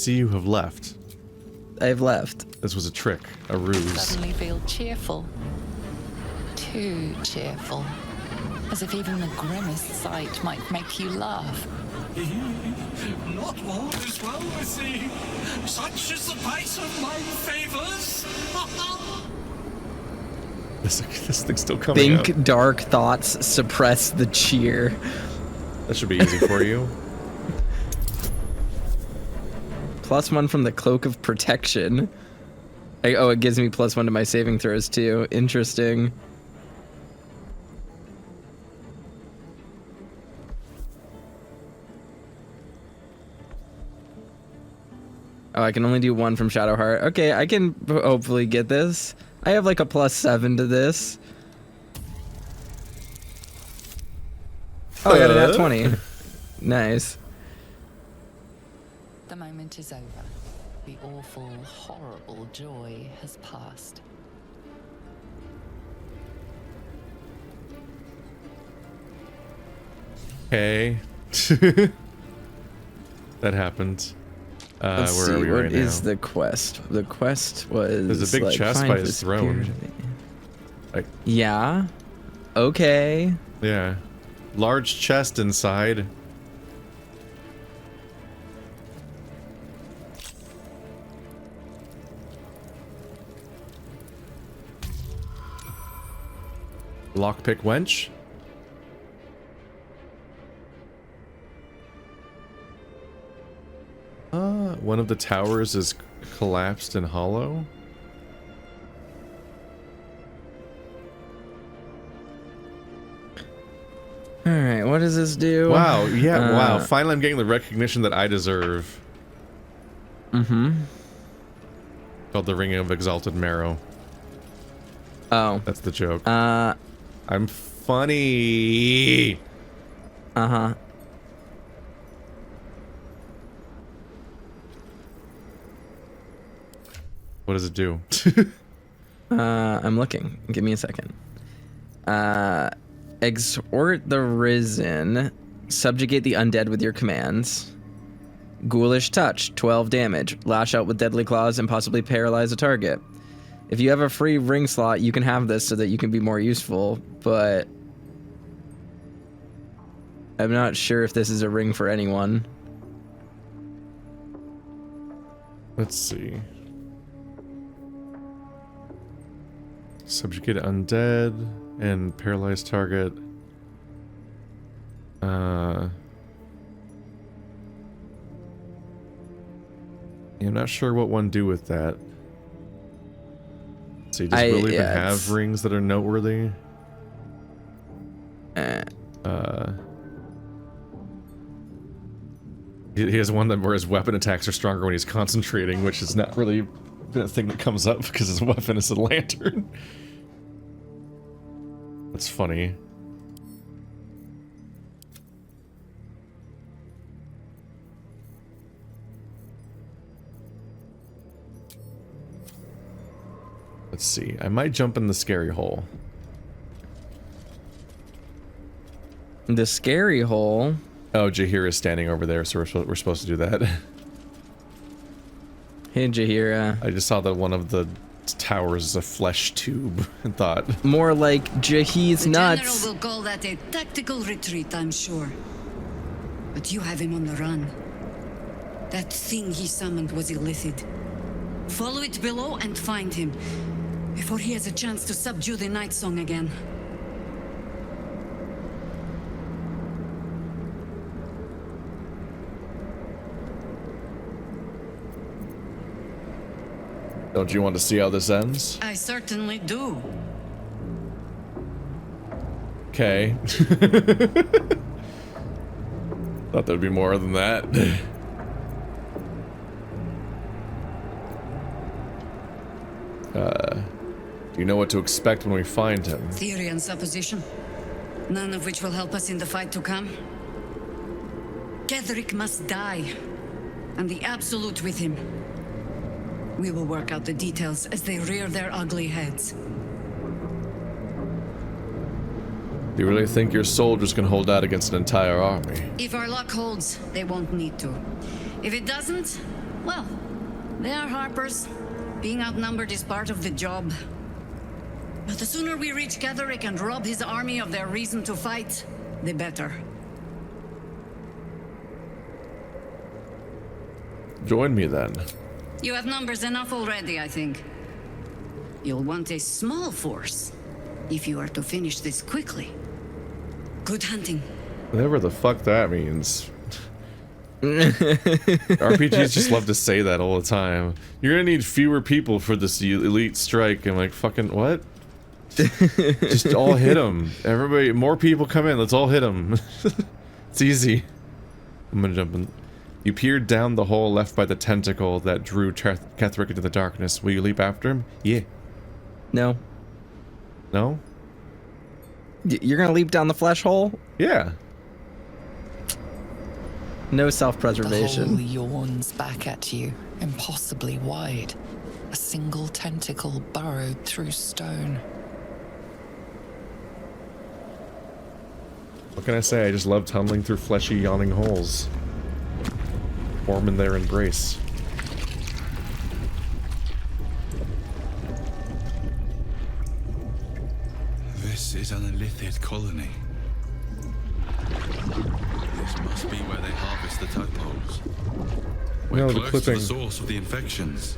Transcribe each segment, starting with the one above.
see you have left. I've left. This was a trick, a ruse. Suddenly feel cheerful. Too cheerful. As if even the grimmest sight might make you laugh. Not all is well with thee. Such is the price of my favors. This thing's still coming Think up. dark thoughts, suppress the cheer. That should be easy for you. +1 from the Cloak of Protection. Oh, it gives me +1 to my saving throws too. Interesting. Oh, I can only do 1 from Shadowheart. Okay, I can hopefully get this. I have like a +7 to this. Oh, I got an at 20. Nice. The moment is over. The awful, horrible joy has passed. Okay. That happened. Let's where see, are we what right is now? the quest? The quest was There's a big like, chest find by the his throne. spirit of the- Like, Yeah. Okay. yeah. Large chest inside. Lockpick wench. One of the towers is collapsed and hollow. All right, what does this do? Wow, yeah, wow. Finally, I'm getting the recognition that I deserve. Mm-hmm. Called the Ring of Exalted Marrow. Oh. That's the joke. Uh. I'm funny. Uh-huh. What does it do? I'm looking. Give me a second. Exhort the Risen. Subjugate the undead with your commands. Ghoulish Touch, 12 damage. Lash out with deadly claws and possibly paralyze a target. If you have a free ring slot, you can have this so that you can be more useful, but I'm not sure if this is a ring for anyone. Let's see. Subjugate undead and paralyze target. I'm not sure what one do with that. Let's see, does Will even have rings that are noteworthy? He has one that where his weapon attacks are stronger when he's concentrating, which is not really a thing that comes up because his weapon is a lantern. That's funny. Let's see. I might jump in the scary hole. The scary hole? Oh, Jaheira is standing over there, so we're supposed to do that. Hey, Jaheira. I just saw that one of the towers is a flesh tube and thought. More like Jahee's nuts. The general will call that a tactical retreat, I'm sure. But you have him on the run. That thing he summoned was illicit. Follow it below and find him, before he has a chance to subdue the Night Song again. Don't you want to see how this ends? I certainly do. Okay. Thought there'd be more than that. Do you know what to expect when we find him? Theory and supposition, none of which will help us in the fight to come. Ketheric must die, and the Absolute with him. We will work out the details as they rear their ugly heads. Do you really think your soldiers can hold out against an entire army? If our luck holds, they won't need to. If it doesn't, Well, they are Harpers. Being outnumbered is part of the job. But the sooner we reach Ketherick and rob his army of their reason to fight, the better. Join me then. You have numbers enough already, I think. You'll want a small force if you are to finish this quickly. Good hunting. Whatever the fuck that means. RPGs just love to say that all the time. You're gonna need fewer people for this elite strike. I'm like, fucking what? Just all hit them. Everybody, more people come in. Let's all hit them. It's easy. I'm gonna jump in. You peered down the hole left by the tentacle that drew Ketherick into the darkness. Will you leap after him? Yeah. No. No? You're gonna leap down the flesh hole? Yeah. No The self-preservation. hole yawns back at you, impossibly wide. A single tentacle burrowed through stone. What can I say? I just love tunneling through fleshy, yawning holes. Warm in their embrace. This is an illithid colony. This must be where they harvest the tadpoles. We're No, the close to clipping. the source of the infections.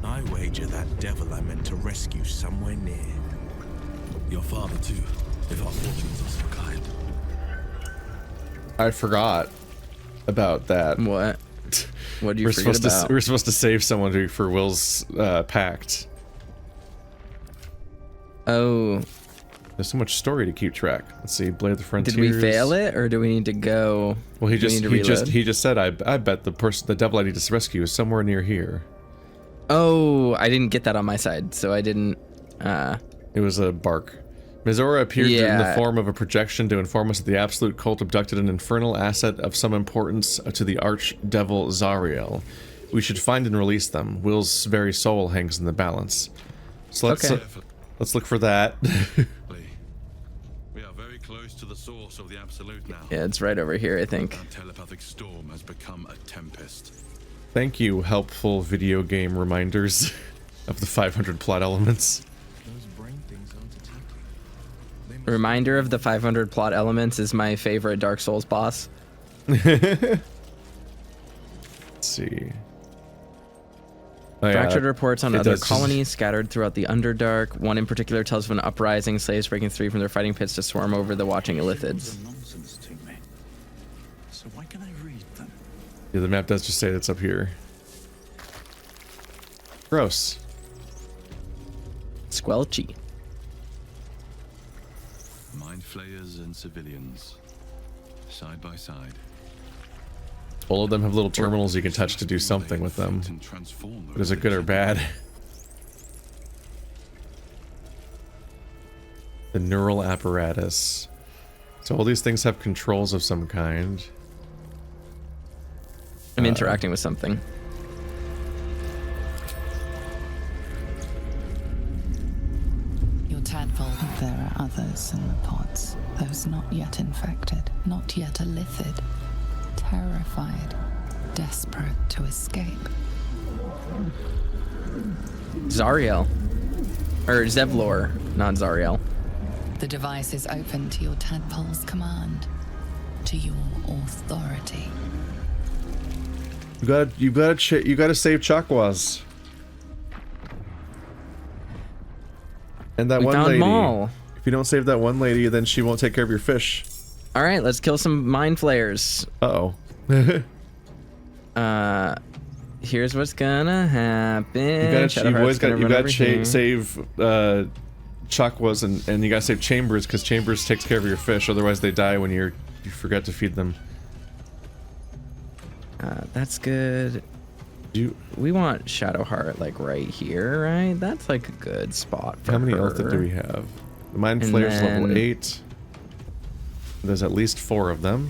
I wager that devil I meant to rescue somewhere near. Your father too, if our fortunes are so kind. I forgot about that. What? What do you We're forget supposed about? to we're supposed to save someone for Will's pact. Oh, There's so much story to keep track. Let's see, Blade of the Frontiers. did we fail it, or do we need to go? Well, he do we just need to reload? he just said I bet the devil I need to rescue is somewhere near here. Oh, I didn't get that on my side, so I didn't. It was a bark. Mizora appeared in the Yeah. form of a projection to inform us that the Absolute Cult abducted an infernal asset of some importance to the archdevil Zariel. We should find and release them. Will's very soul hangs in the balance. So let's Okay. let's look for that. We are very close to the source of the absolute now. Yeah, it's right over here, I think. Our telepathic storm has become a tempest. Thank you, helpful video game reminders of the 500 plot elements. Those brain things aren't attacking. They must Reminder of the 500 plot elements is my favorite Dark Souls boss. Let's see. Oh, yeah, Fractured reports on it other does. colonies scattered throughout the Underdark. One in particular tells of an uprising, slaves breaking free from their fighting pits to swarm over the watching illithids. nonsense to me. So why can I read them? Yeah, the map does just say it's up here. Gross. Squelchy. Mind flayers and civilians, side by side. All of them have little terminals you can touch to do something with them. But is it good or bad? The neural apparatus. So all these things have controls of some kind. I'm interacting with something. Your tadpole. There are others in the pods. Those not yet infected, not yet illithid. Terrified, desperate to escape. Zariel. Or Zevlor, not Zariel. The device is open to your tadpole's command, to your authority. You gotta save Chakwas. And that We one found lady. Maul. If you don't save that one lady, then she won't take care of your fish. All right, let's kill some mind flayers. Uh-oh. Here's what's gonna happen. You gotta Shadowheart's gonna run over here. save Chakwas and you gotta save Chambers because Chambers takes care of your fish. Otherwise, they die when you forget to feed them. That's good. We want Shadowheart like right here, right? That's like a good spot for How many her. Illithid do we have? The Mind And Flayer's level then- 8. There's at least 4 of them.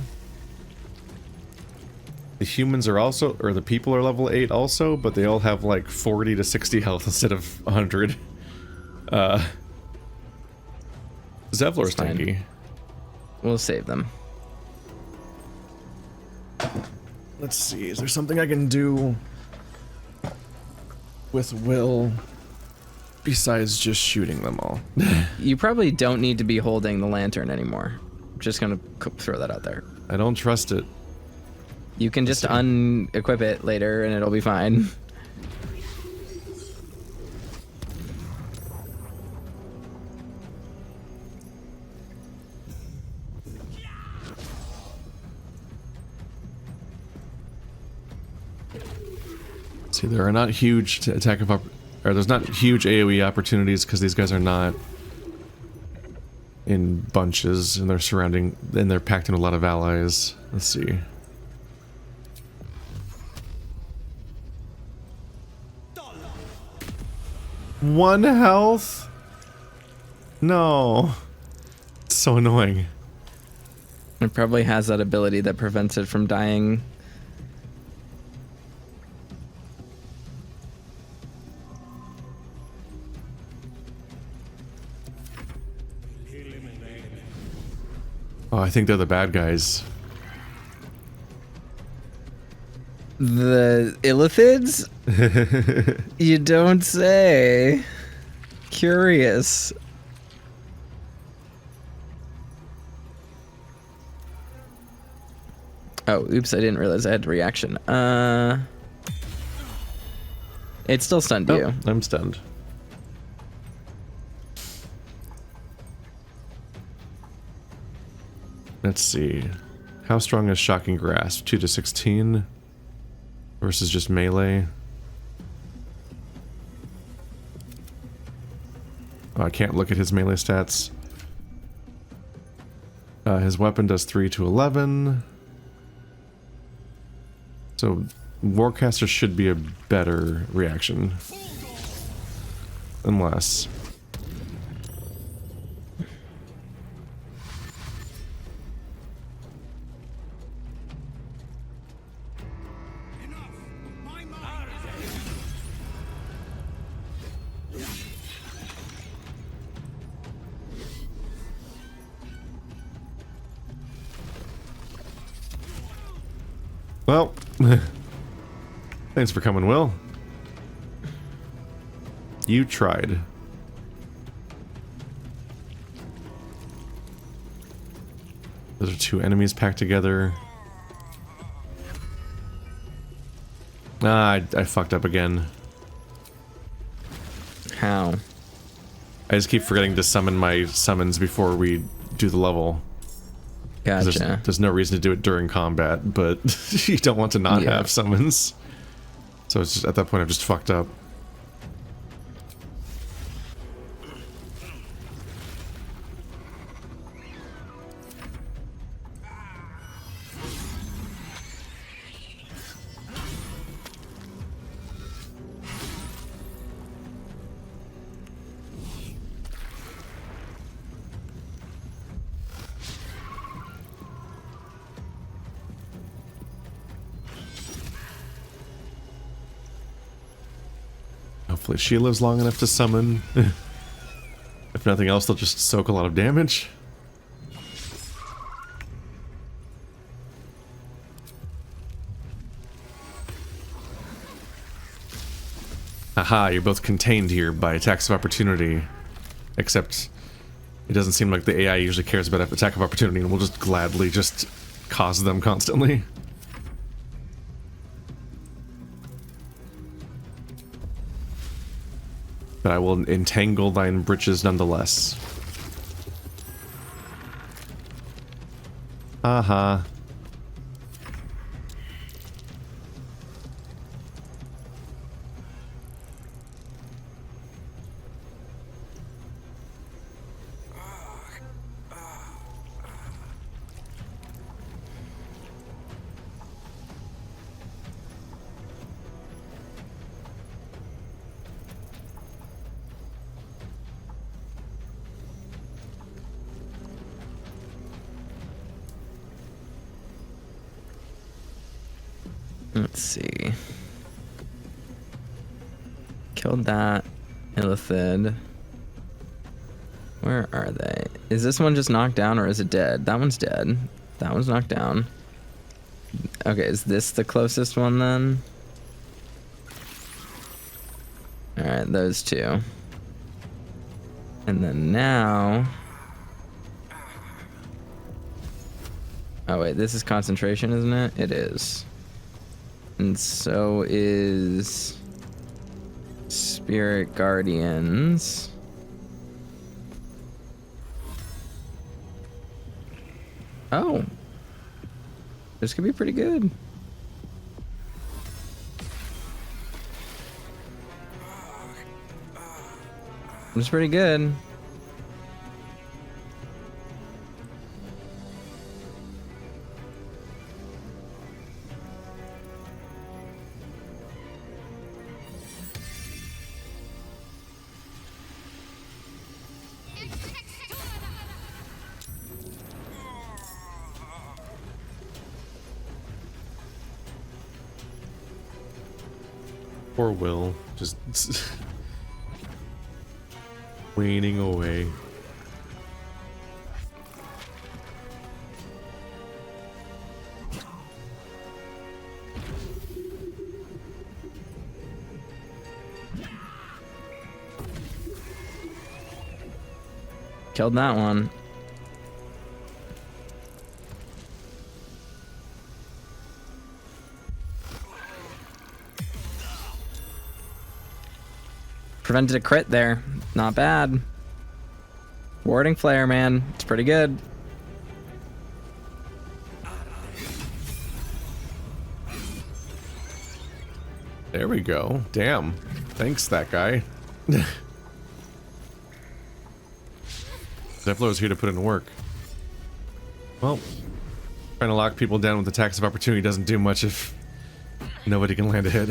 The humans are also, or the people are level 8 also, but they all have like 40 to 60 health instead of 100. Zevlor's It's fine. tanky. We'll save them. Let's see, is there something I can do with Will besides just shooting them all? You probably don't need to be holding the lantern anymore. Just gonna throw that out there. I don't trust it. You can just unequip it later and it'll be fine. See, there are not huge there's not huge AoE opportunities because these guys are not in bunches and they're packed in a lot of allies. Let's see. One health? No. It's so annoying. It probably has that ability that prevents it from dying. Oh, I think they're the bad guys. The Illithids? You don't say. Curious. Oh, oops, I didn't realize I had reaction. It still stunned you. I'm stunned. Let's see. How strong is Shocking Grasp? 2 to 16 versus just melee. Oh, I can't look at his melee stats. His weapon does 3 to 11. So Warcaster should be a better reaction. Unless... Well, thanks for coming, Will. You tried. Those are 2 enemies packed together. Ah, I fucked up again. How? I just keep forgetting to summon my summons before we do the level. Gotcha. There's no reason to do it during combat, but you don't want to not have summons. So it's just, at that point I've just fucked up. Hopefully she lives long enough to summon. If nothing else, they'll just soak a lot of damage. Haha, you're both contained here by attacks of opportunity. Except it doesn't seem like the AI usually cares about attack of opportunity and will just gladly just cause them constantly. But I will entangle thine breeches nonetheless. Aha. Let's see. Killed that Illithid. Where are they? Is this one just knocked down or is it dead? That one's dead. That one's knocked down. Okay, is this the closest one then? Alright, those two. And then now... Oh wait, this is concentration, isn't it? It is. And so is... Spirit Guardians. Oh. This could be pretty good. It's pretty good. Poor Will, just waning away. Killed that one. Prevented a crit there. Not bad. Warding Flayer, man. It's pretty good. There we go. Damn. Thanks, that guy. Zephylo's here to put in work. Well, trying to lock people down with attacks of opportunity doesn't do much if nobody can land a hit.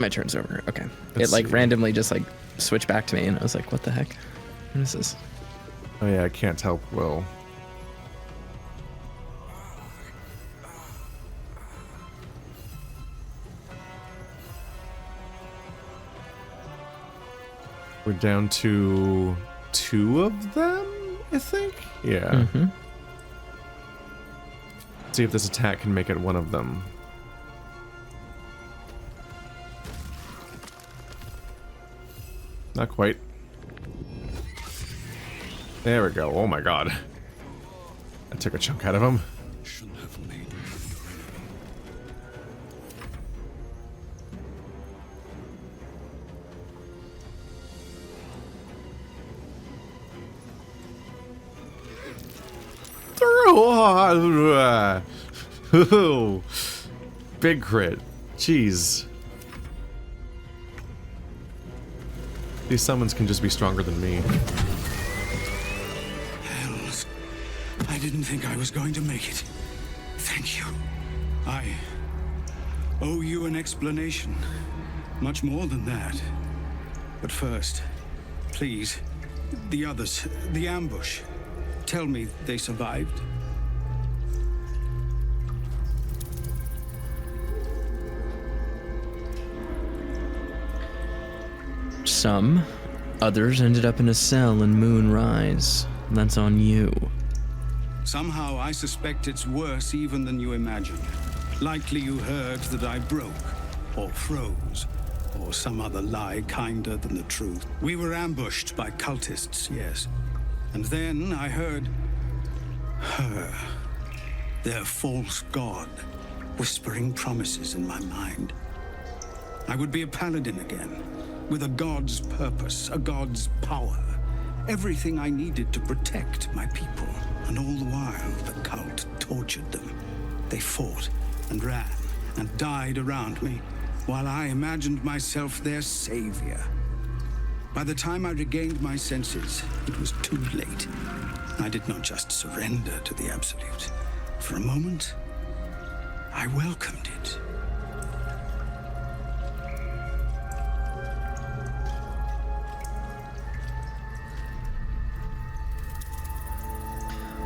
My turn's over. Okay. Let's it like see. randomly just like switched back to me, and I was like, "What the heck? What is this?" Oh yeah, I can't help Will. We're down to 2 of them, I think? Yeah. Mm-hmm. See if this attack can make it one of them. Not quite. There we go. Oh my god. That took a chunk out of him. Shouldn't have made it. Big crit. Jeez. These summons can just be stronger than me. Hells. I didn't think I was going to make it. Thank you. I owe you an explanation. Much more than that. But first, please, the others, the ambush. Tell me they survived. Some. Others ended up in a cell in Moonrise. That's on you. Somehow I suspect it's worse even than you imagine. Likely you heard that I broke, or froze, or some other lie kinder than the truth. We were ambushed by cultists, yes. And then I heard her, their false god, whispering promises in my mind. I would be a paladin again, with a god's purpose, a god's power. Everything I needed to protect my people. And all the while, the cult tortured them. They fought and ran and died around me, while I imagined myself their savior. By the time I regained my senses, it was too late. I did not just surrender to the Absolute. For a moment, I welcomed it.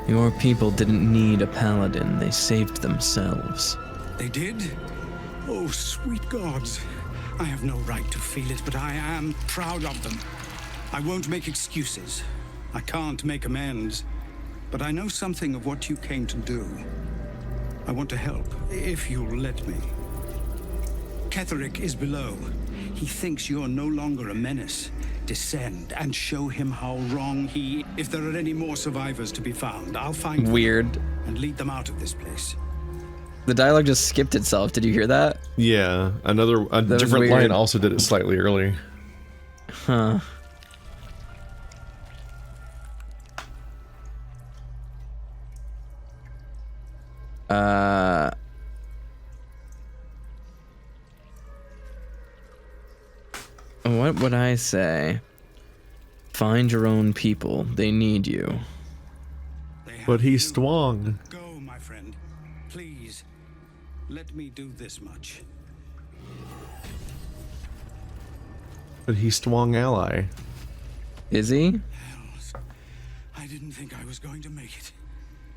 Your people didn't need a paladin. They saved themselves. They did? Oh, sweet gods. I have no right to feel it, but I am proud of them. I won't make excuses. I can't make amends. But I know something of what you came to do. I want to help, if you'll let me. Ketherick is below. He thinks you're no longer a menace. Descend and show him how wrong he... If there are any more survivors to be found, I'll find them Weird. and lead them out of this place. The dialogue just skipped itself. Did you hear that? Yeah, a was different weird. line also did it slightly early. Huh. What would I say? Find your own people. They need you. They have But he's you. strong. Go, my friend. Please, let me do this much. But he's strong ally. Is he? Hells, I didn't think I was going to make it.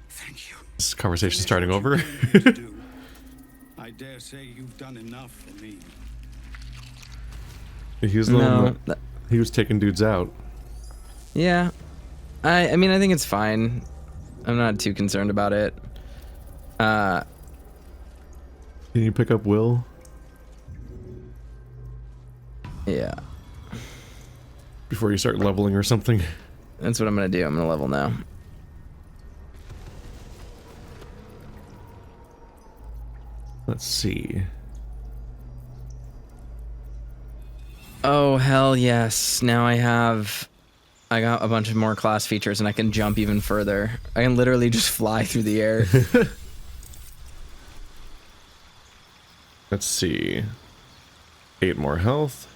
Thank you. This conversation Finish starting what over. you came here to do. I dare say you've done enough for me. He was the No. one that, he was taking dudes out. Yeah. I mean, I think it's fine. I'm not too concerned about it. Can you pick up Will? Yeah. Before you start leveling or something? That's what I'm gonna do. I'm gonna level now. Let's see. Oh, hell yes. Now I got a bunch of more class features and I can jump even further. I can literally just fly through the air. Let's see. 8 more health.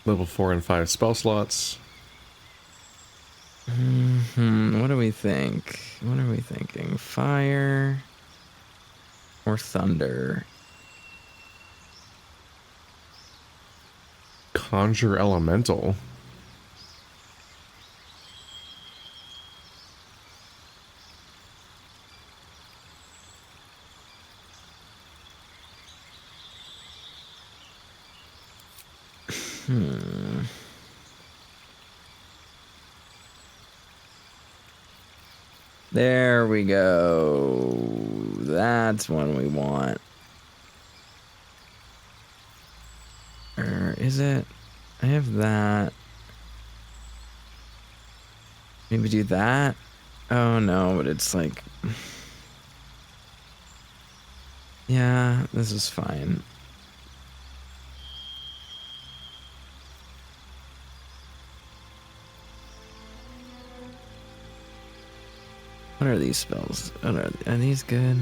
Level 4 and 5 spell slots. What do we think? What are we thinking? Fire or thunder? Conjure elemental. There we go. That's one we want. Or is it? I have that. Maybe do that? Oh no, but it's like... Yeah, this is fine. What are these spells? Are these good?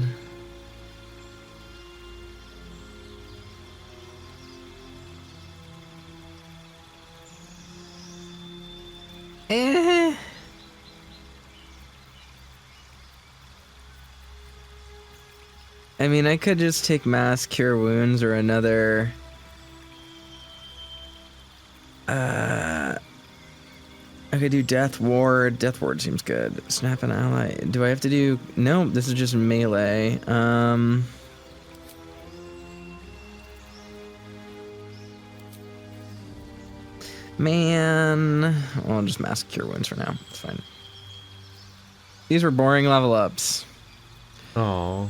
I mean, I could just take mass cure wounds or another... I could do Death Ward. Death Ward seems good. Snap an ally. Do I have to do... No, this is just melee. Man. Well, I'll just mass cure wounds for now. It's fine. These were boring level ups. Oh.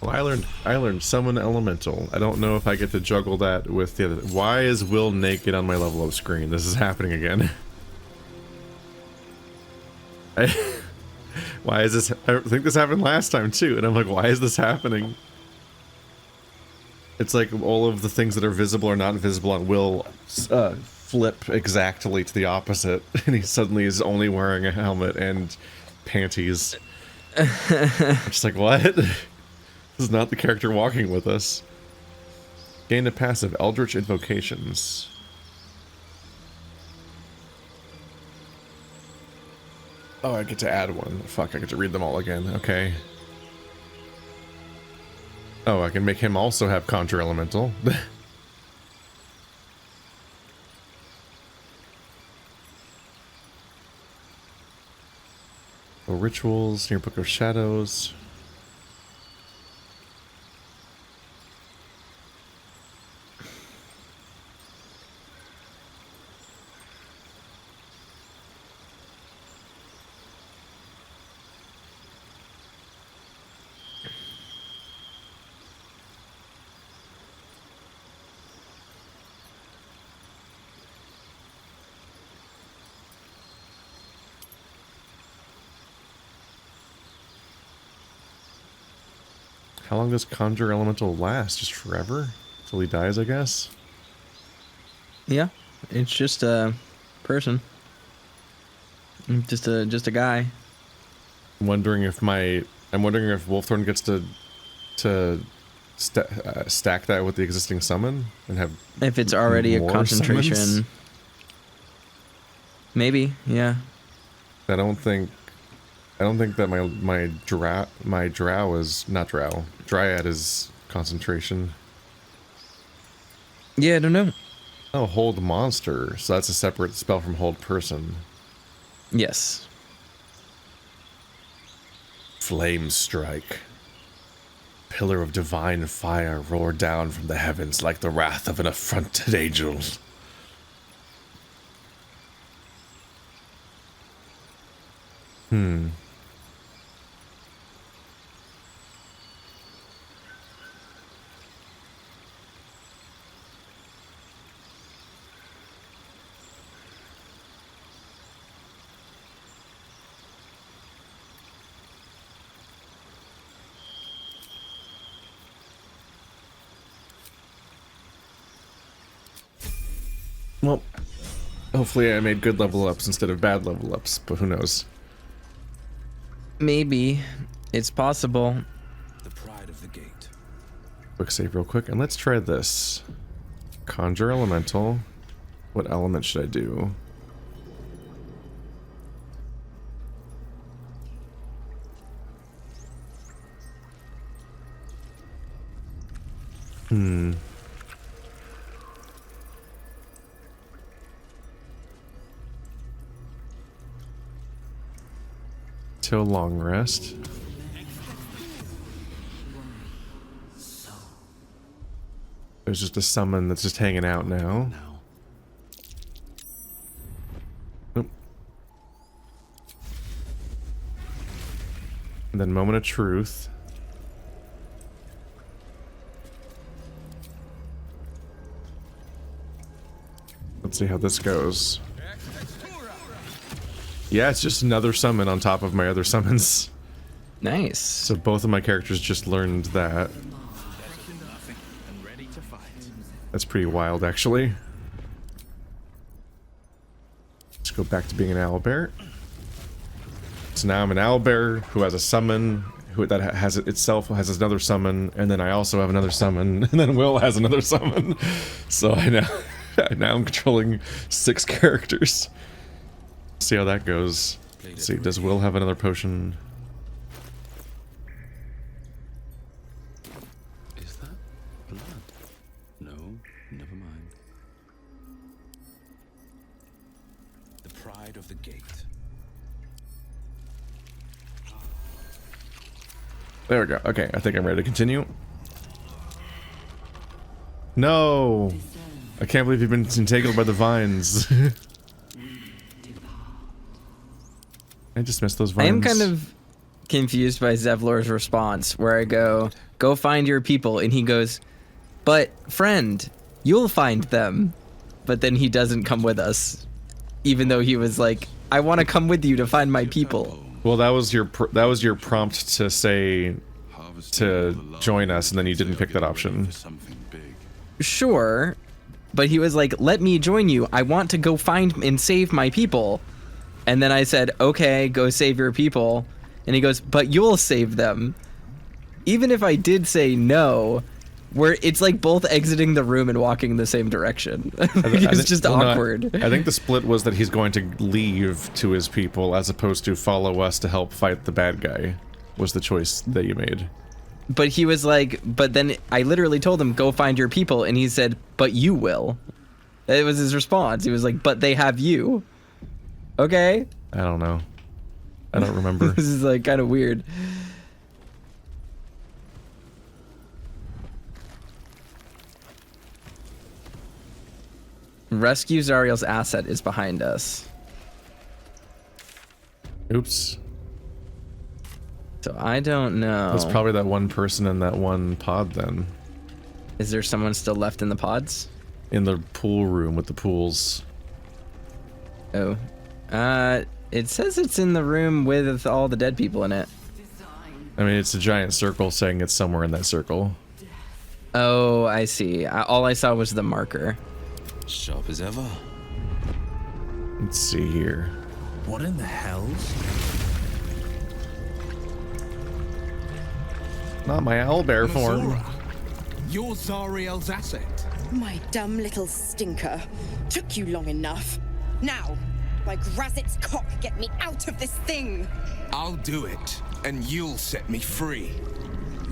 Well, I learned summon elemental. I don't know if I get to juggle that with the other. Why is Will naked on my level up screen? This is happening again. Why is this? I think this happened last time too, and I'm like, why is this happening? It's like all of the things that are visible are not visible on Will flip exactly to the opposite, and he suddenly is only wearing a helmet and panties. I'm just like, what? This is not the character walking with us. Gain a passive Eldritch Invocations. Oh, I get to add one. Fuck, I get to read them all again. Okay. Oh, I can make him also have Conjure Elemental. Oh, rituals, near Book of Shadows. How long does Conjure Elemental last? Just forever? Till he dies, I guess? Yeah, it's just a person. Just a guy. I'm wondering if Wolfthorn gets to stack that with the existing summon and have If it's already a more concentration. summons? Maybe, yeah. I don't think that my drow is not drow. Dryad is concentration. Yeah, I don't know. Oh, hold monster. So that's a separate spell from hold person. Yes. Flame strike. Pillar of divine fire roar down from the heavens like the wrath of an affronted angel. Well, hopefully I made good level ups instead of bad level ups, but who knows? Maybe. It's possible. The pride of the gate. Quick save real quick, and let's try this. Conjure Elemental. What element should I do? Till long rest. There's just a summon that's just hanging out now. Nope. And then Moment of Truth. Let's see how this goes. Yeah, it's just another summon on top of my other summons. Nice. So both of my characters just learned that. That's pretty wild, actually. Let's go back to being an owlbear. So now I'm an owlbear who has a summon, that has another summon, and then I also have another summon, and then Will has another summon. So now I'm controlling 6 characters. See how that goes. Let's see, does Will have another potion? Is that blood? No, never mind. The pride of the gate. There we go. Okay, I think I'm ready to continue. No! I can't believe you've been entangled by the vines. I just missed those vines. I am kind of confused by Zevlor's response, where I go find your people, and he goes, but friend, you'll find them. But then he doesn't come with us, even though he was like, I want to come with you to find my people. Well, that was your prompt to say to join us, and then you didn't pick that option. Sure, but he was like, let me join you. I want to go find and save my people. And then I said, okay, go save your people. And he goes, but you'll save them. Even if I did say no, Where it's like both exiting the room and walking in the same direction. It's just awkward. No, I think the split was that he's going to leave to his people as opposed to follow us to help fight the bad guy. Was the choice that you made. But he was like, but then I literally told him, go find your people. And he said, but you will. It was his response. He was like, but they have you. Okay. I don't know. I don't remember. This is like kind of weird. Rescue Zariel's asset is behind us. Oops. So I don't know. That's probably that one person in that one pod then. Is there someone still left in the pods? In the pool room with the pools. Oh. It says it's in the room with all the dead people in it. I mean, it's a giant circle saying it's somewhere in that circle. Oh, I see. All I saw was the marker. Sharp as ever. Let's see here. What in the hell? Not my owlbear form. Mazora, you're Zariel's asset. My dumb little stinker. Took you long enough. Now, by Grazit's cock, get me out of this thing! I'll do it, and you'll set me free.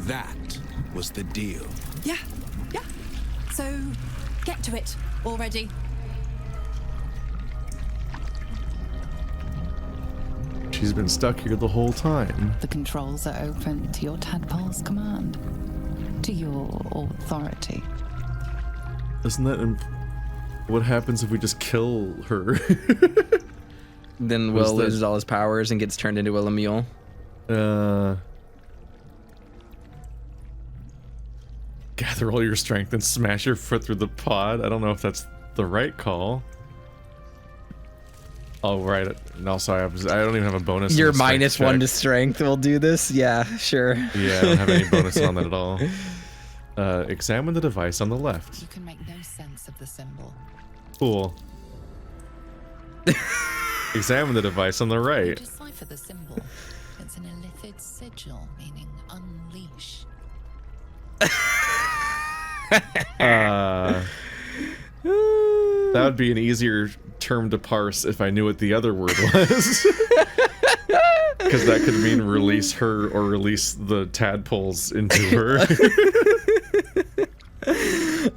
That was the deal. Yeah. So, get to it already. She's been stuck here the whole time. The controls are open to your tadpole's command, to your authority. Isn't that... What happens if we just kill her? Then Will loses all his powers and gets turned into a Lemuel. Gather all your strength and smash your foot through the pod. I don't know if that's the right call. Oh, right. And also, I don't even have a bonus. Your on the strength minus check. 1 to strength will do this? Yeah, sure. Yeah, I don't have any bonus on that at all. Examine the device on the left. You can make no sense of the symbol. Cool. Examine the device on the right. Decipher the symbol. It's an illithid sigil, meaning unleash. That would be an easier term to parse if I knew what the other word was. Because that could mean release her or release the tadpoles into her.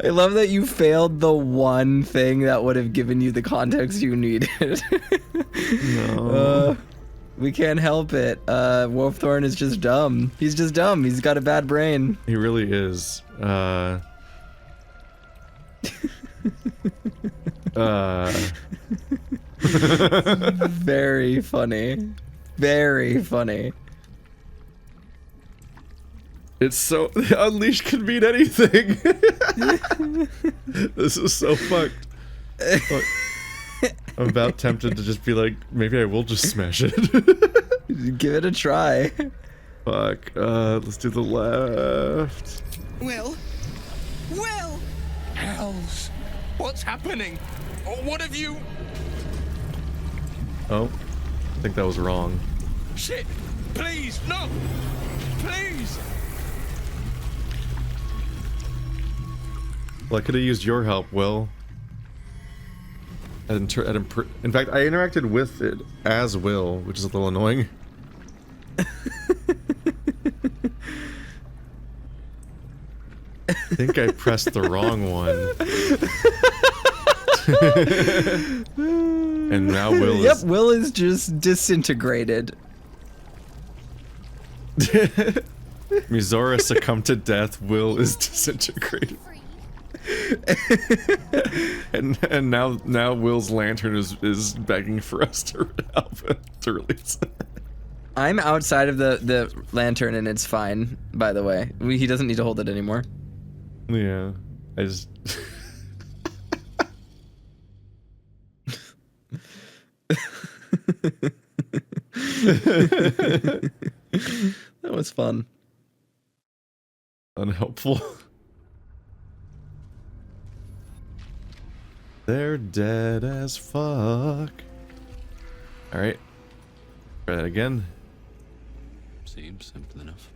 I love that you failed the one thing that would have given you the context you needed. No. We can't help it. Wolfthorn is just dumb. He's just dumb. He's got a bad brain. He really is. Very funny. Very funny. It's so... Unleash could mean anything. This is so fucked. I'm about tempted to just be like, maybe I will just smash it. Give it a try. Fuck. Let's do the left. Will? Will! Hells! What's happening? What have you... Oh. I think that was wrong. Shit! Please, no! Please! Well, I could have used your help, Will. In fact, I interacted with it as Will, which is a little annoying. I think I pressed the wrong one. And now Will is... Yep, Will is just disintegrated. Mizora succumbed to death. Will is disintegrated. and now Will's lantern is begging for us to help him to release it. I'm outside of the lantern and it's fine, by the way. He doesn't need to hold it anymore. Yeah, I just... That was fun. Unhelpful. They're dead as fuck. Alright. Try that again. Seems simple enough.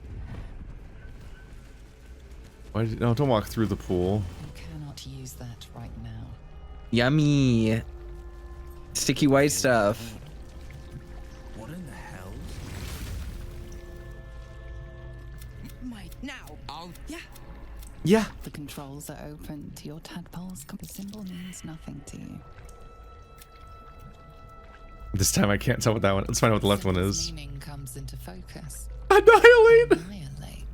Why did, no, don't walk through the pool. You cannot use that right now. Yummy. Sticky white stuff. What in the hell? Right, now. Yeah. Yeah. The controls are open to your tadpoles. The symbol means nothing to you. This time I can't tell what that one. Let's find out what the left one Symbol's is. meaning comes into focus. Annihilate. Annihilate.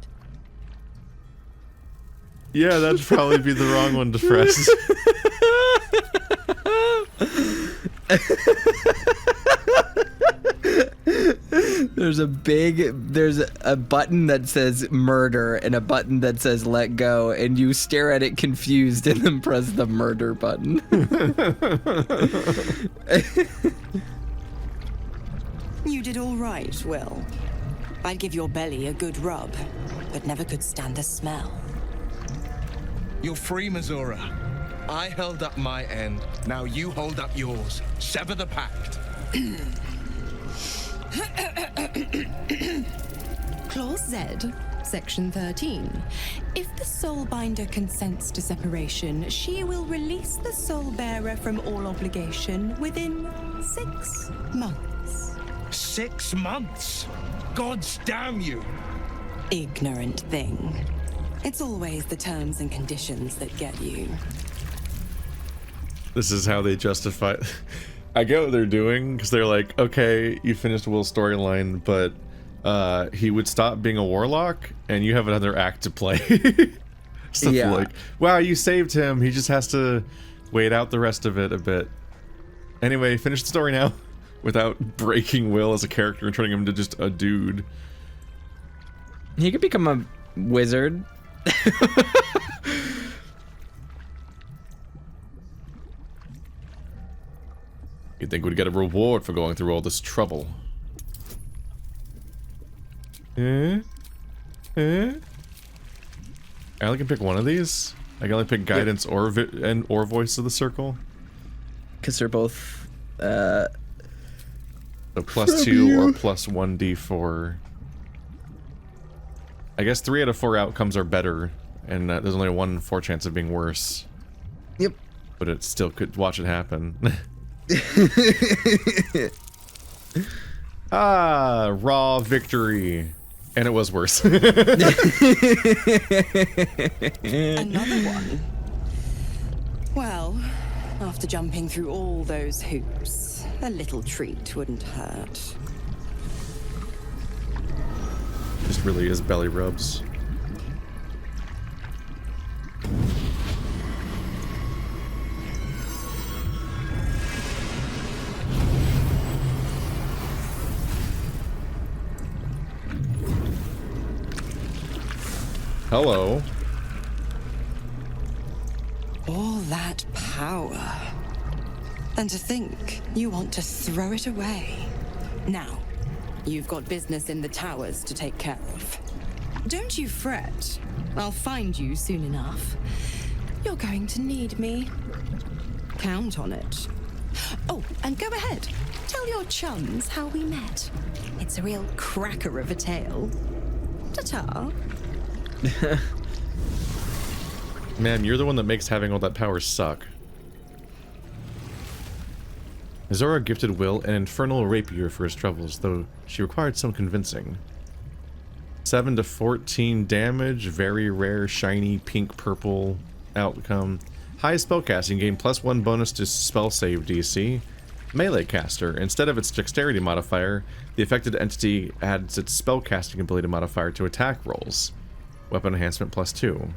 Yeah, that'd probably be the wrong one to press. There's a button that says murder and a button that says let go, and you stare at it confused and then press the murder button. You did all right, Will. I'd give your belly a good rub, but never could stand the smell. You're free, Missoura. I held up my end. Now you hold up yours. Sever the pact. Clause Z, Section 13. If the Soulbinder consents to separation, she will release the Soul Bearer from all obligation within 6 months. 6 months? Gods damn you! Ignorant thing. It's always the terms and conditions that get you. This is how they justify. I get what they're doing because they're like, okay, you finished Will's storyline, but he would stop being a warlock, and you have another act to play. Stuff Yeah. like, wow, you saved him. He just has to wait out the rest of it a bit. Anyway, finish the story now, without breaking Will as a character and turning him into just a dude. He could become a wizard. You'd think we'd get a reward for going through all this trouble. I only can pick one of these? I can only pick guidance or voice of the circle? Because they're both, So +2 or +1d4. I guess 3 out of 4 outcomes are better, and there's only a 1 in 4 chance of being worse. Yep. But it still could watch it happen. Raw victory. And it was worse. Another one. Well, after jumping through all those hoops, a little treat wouldn't hurt. Just really is belly rubs. Hello. All that power. And to think you want to throw it away. Now, you've got business in the towers to take care of. Don't you fret. I'll find you soon enough. You're going to need me. Count on it. Oh, and go ahead. Tell your chums how we met. It's a real cracker of a tale. Ta-ta. Man, you're the one that makes having all that power suck. Azora gifted Will an infernal rapier for his troubles, though she required some convincing. 7 to 14 damage, very rare, shiny, pink, purple outcome. High spellcasting, gain +1 bonus to spell save DC. Melee caster, instead of its dexterity modifier, the affected entity adds its spellcasting ability modifier to attack rolls. Weapon enhancement +2.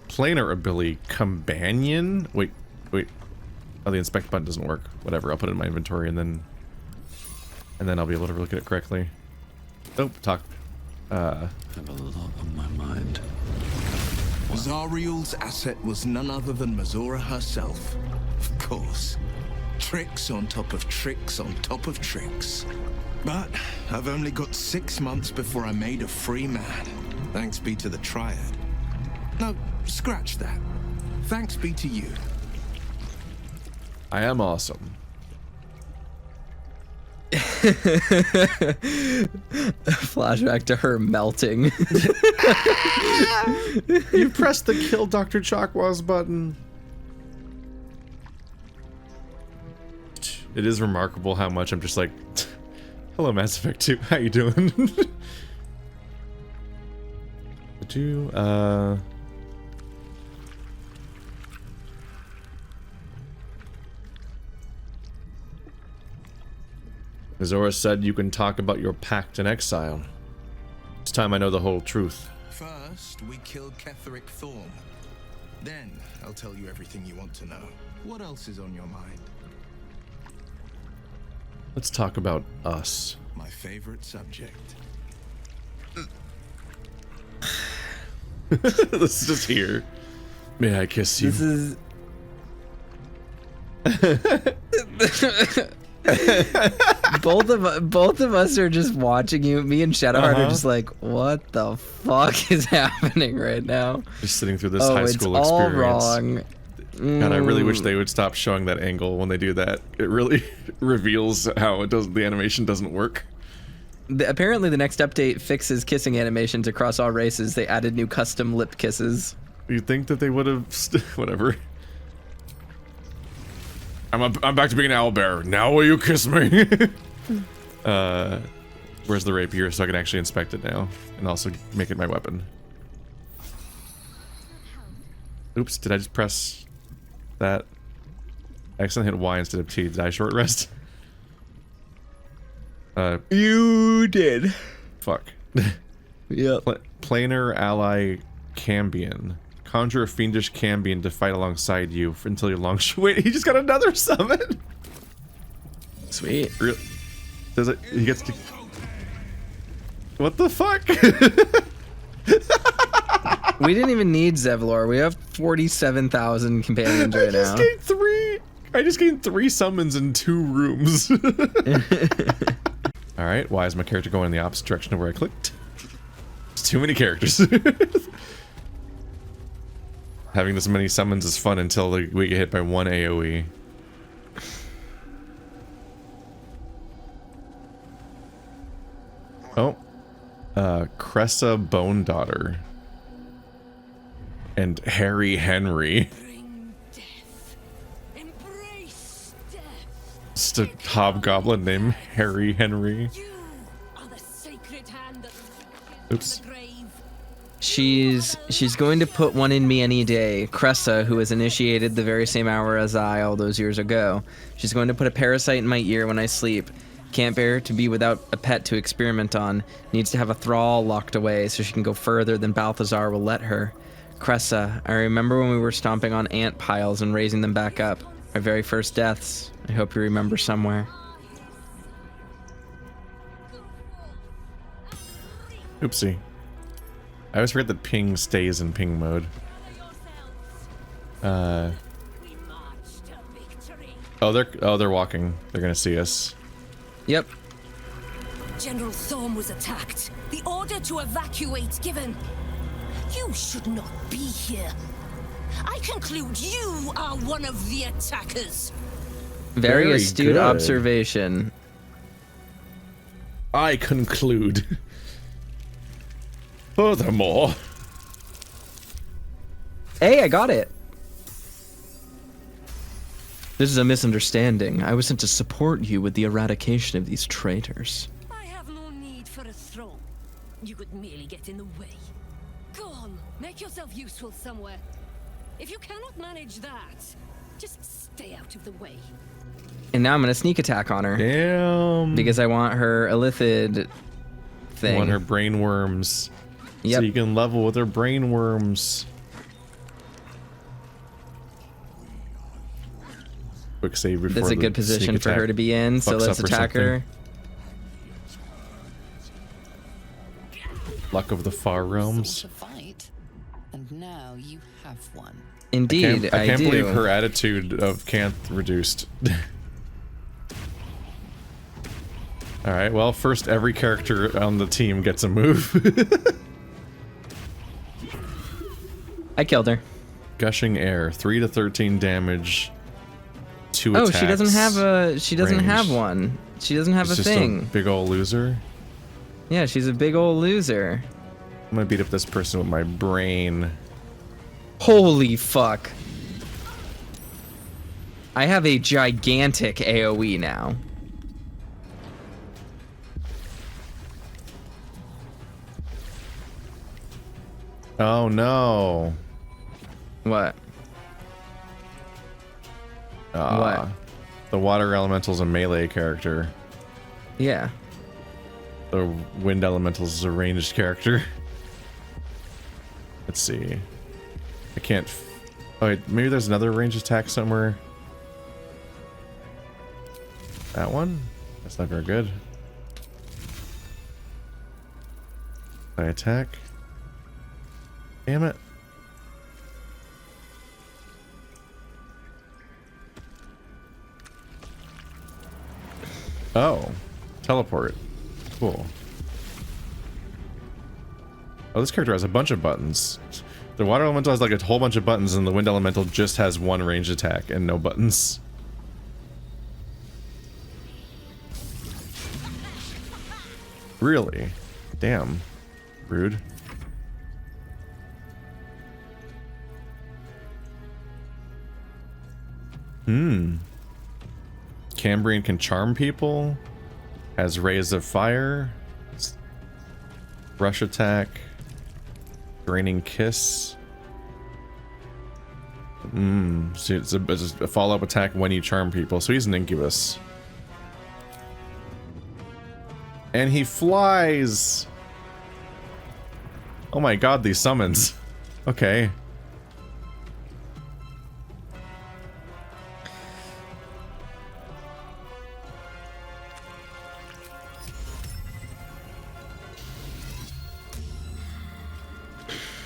Planar ability, Companion? Wait. Oh, the inspect button doesn't work. Whatever, I'll put it in my inventory and then I'll be able to look at it correctly. Oh, talk. I have a lot on my mind. Zariel's asset was none other than Missoura herself. Of course. Tricks on top of tricks on top of tricks. But I've only got 6 months before I made a free man. Thanks be to the Triad. No, scratch that. Thanks be to you. I am awesome. Flashback to her melting. You pressed the kill Dr. Chakwa's button. It is remarkable how much I'm just like, hello Mass Effect 2, how you doing? Azora said you can talk about your pact in exile. This time I know the whole truth. First, we killed Ketheric Thorm. Then, I'll tell you everything you want to know. What else is on your mind? Let's talk about us. My favorite subject. This is just here. May I kiss you? This is. both of us are just watching you. Me and Shadowheart are just like, what the fuck is happening right now? Just sitting through this high school it's all experience. wrong. God, I really wish they would stop showing that angle when they do that. It really reveals how the animation doesn't work. Apparently the next update fixes kissing animations across all races. They added new custom lip kisses. You'd think that they would have whatever. I'm back to being an owlbear. Now will you kiss me? Where's the rapier so I can actually inspect it now and also make it my weapon? Oops, did I just press that? I accidentally hit Y instead of T. Did I short rest? You did. Fuck. Yep. Planar ally Cambion. Conjure a fiendish Cambion to fight alongside you until your long wait, he just got another summon! Sweet. Does it? He gets to... What the fuck? We didn't even need Zevlor. We have 47,000 companions right now. I just gained 3 summons in 2 rooms. Alright, why is my character going in the opposite direction of where I clicked? It's too many characters. Having this many summons is fun until we get hit by 1 AoE. Oh. Cressa Bone Daughter. And Harry Henry. Just a hobgoblin named Harry Henry. Oops. She's going to put one in me any day. Cressa, who was initiated the very same hour as I all those years ago. She's going to put a parasite in my ear when I sleep. Can't bear to be without a pet to experiment on. Needs to have a thrall locked away so she can go further than Balthazar will let her. Cressa, I remember when we were stomping on ant piles and raising them back up. Our very first deaths. I hope you remember somewhere. Oopsie. I always forget that ping stays in ping mode. Oh, they're walking. They're gonna see us. Yep. General Thorm was attacked. The order to evacuate given. You should not be here. I conclude you are one of the attackers. Very astute good. observation. I conclude. Furthermore. Hey, I got it. This is a misunderstanding. I was sent to support you with the eradication of these traitors. I have no need for a throne. You could merely get in the way. Go on, make yourself useful somewhere. If you cannot manage that, just stay out of the way. And now I'm gonna sneak attack on her. Damn. Because I want her Illithid thing. I want her brain worms. Yep. So you can level with her brain worms. Quick save before That's a good position for her to be in, so let's attack her. Luck of the Far Realms. To fight, and now you have one. Indeed, I can't do. believe her attitude of can't reduced. Alright, well, first every character on the team gets a move. I killed her. Gushing Air, 3 to 13 damage. 2 attacks. Oh, she doesn't have a. She doesn't have one. She doesn't have She's a just thing. a big old loser. Yeah, she's a big old loser. I'm gonna beat up this person with my brain. Holy fuck. I have a gigantic AoE now. Oh no. What? What? The water elemental's a melee character. Yeah. The wind elemental is a ranged character. Let's see. I can't. Oh, wait, maybe there's another ranged attack somewhere. That one? That's not very good. I attack. Damn it. Oh. Teleport. Cool. Oh, this character has a bunch of buttons. The water elemental has like a whole bunch of buttons, and the wind elemental just has one ranged attack and no buttons. Really? Damn. Rude. Cambrian can charm people. Has rays of fire. Rush attack. Draining kiss. So it's a follow-up attack when you charm people. So he's an incubus. And he flies! Oh my god, these summons. Okay.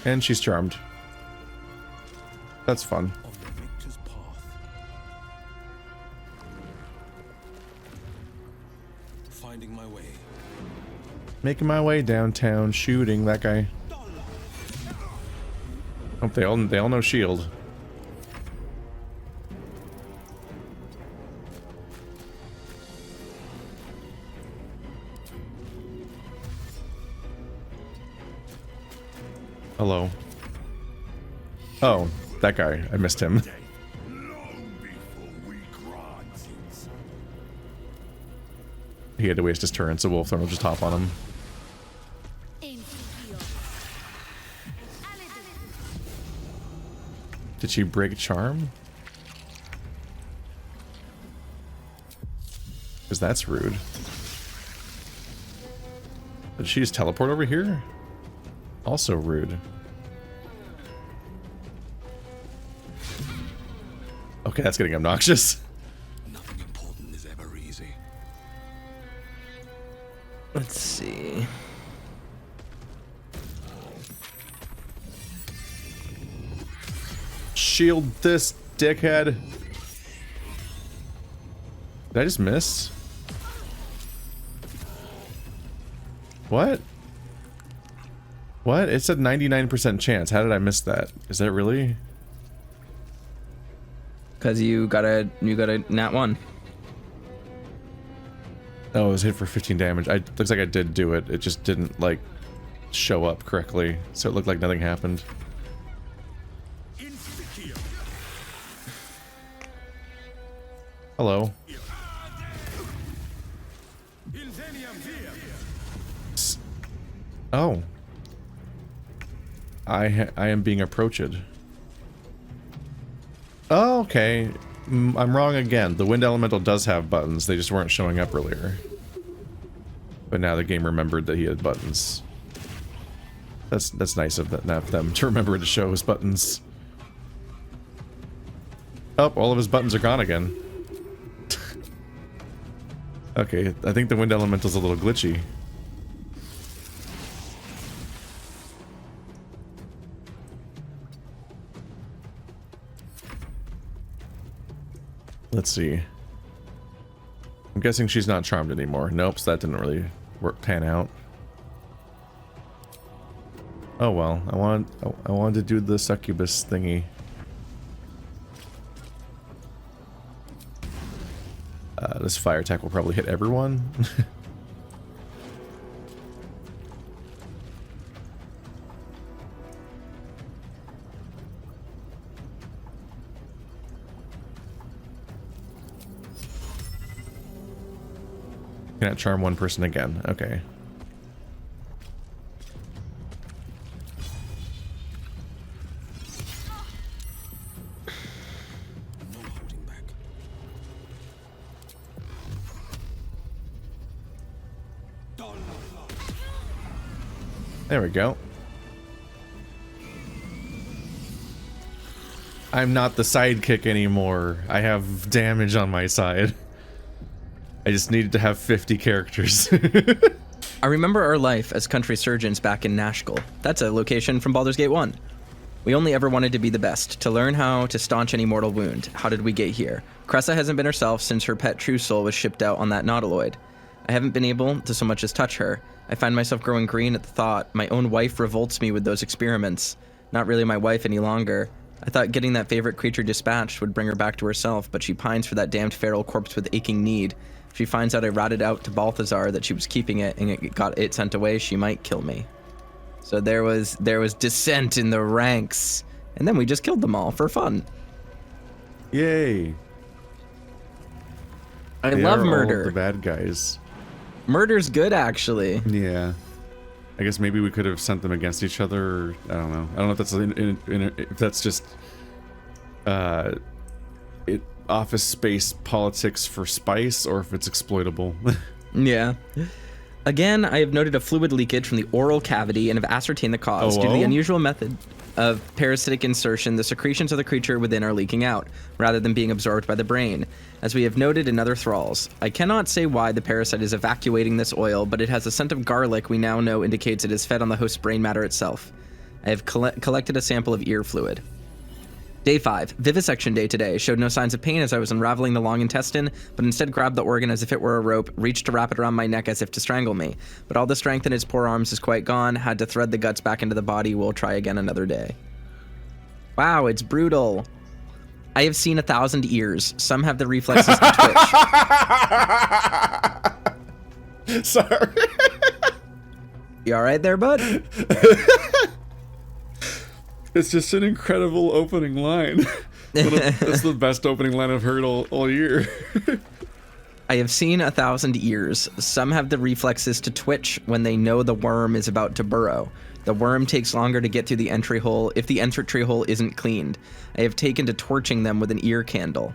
And she's charmed. That's fun. Finding my way. Making my way downtown, shooting that guy. Hope they all know shield. Hello. Oh, that guy. I missed him. He had to waste his turn, so Wolfthorn will just hop on him. Did she break charm? Because that's rude. Did she just teleport over here? Also rude. Okay, that's getting obnoxious. Nothing important is ever easy. Let's see. Shield this, dickhead. Did I just miss? What? What? It said 99% chance. How did I miss that? Is that really? Cause you got a nat 1. Oh, it was hit for 15 damage. Looks like I did do it. It just didn't like show up correctly, so it looked like nothing happened. Hello. Oh. I am being approached. Oh, okay. I'm wrong again. The wind elemental does have buttons. They just weren't showing up earlier. But now the game remembered that he had buttons. That's nice of them to remember to show his buttons. Oh, all of his buttons are gone again. Okay, I think the wind elemental's a little glitchy. Let's see. I'm guessing she's not charmed anymore. Nope, so that didn't really pan out. Oh well, I wanted to do the succubus thingy. This fire attack will probably hit everyone. Cannot charm one person again. Okay. There we go. I'm not the sidekick anymore. I have damage on my side. I just needed to have 50 characters. I remember our life as country surgeons back in Nashkel. That's a location from Baldur's Gate 1. We only ever wanted to be the best, to learn how to staunch any mortal wound. How did we get here? Cressa hasn't been herself since her pet True Soul was shipped out on that Nautiloid. I haven't been able to so much as touch her. I find myself growing green at the thought. My own wife revolts me with those experiments. Not really my wife any longer. I thought getting that favorite creature dispatched would bring her back to herself, but she pines for that damned feral corpse with aching need. If she finds out I ratted out to Balthazar that she was keeping it and it got it sent away, she might kill me. So there was dissent in the ranks, and then we just killed them all for fun. Yay! I They love are all murder. the bad guys. Murder's good, actually. Yeah. I guess maybe we could have sent them against each other. Or, I don't know. I don't know if that's if that's just office space politics for spice, or if it's exploitable. Yeah. Again, I have noted a fluid leakage from the oral cavity and have ascertained the cause. Oh, Due to the whoa. unusual method of parasitic insertion, the secretions of the creature within are leaking out, rather than being absorbed by the brain, as we have noted in other thralls. I cannot say why the parasite is evacuating this oil, but it has a scent of garlic we now know indicates it is fed on the host's brain matter itself. I have collected a sample of ear fluid. Day 5, vivisection day today, showed no signs of pain as I was unraveling the long intestine, but instead grabbed the organ as if it were a rope, reached to wrap it around my neck as if to strangle me. But all the strength in its poor arms is quite gone, had to thread the guts back into the body, we'll try again another day. Wow, it's brutal. I have seen 1,000 ears. Some have the reflexes to twitch. Sorry. You alright there, bud? It's just an incredible opening line. That's the best opening line I've heard all year. I have seen 1,000 ears. Some have the reflexes to twitch when they know the worm is about to burrow. The worm takes longer to get through the entry hole if the entry hole isn't cleaned. I have taken to torching them with an ear candle.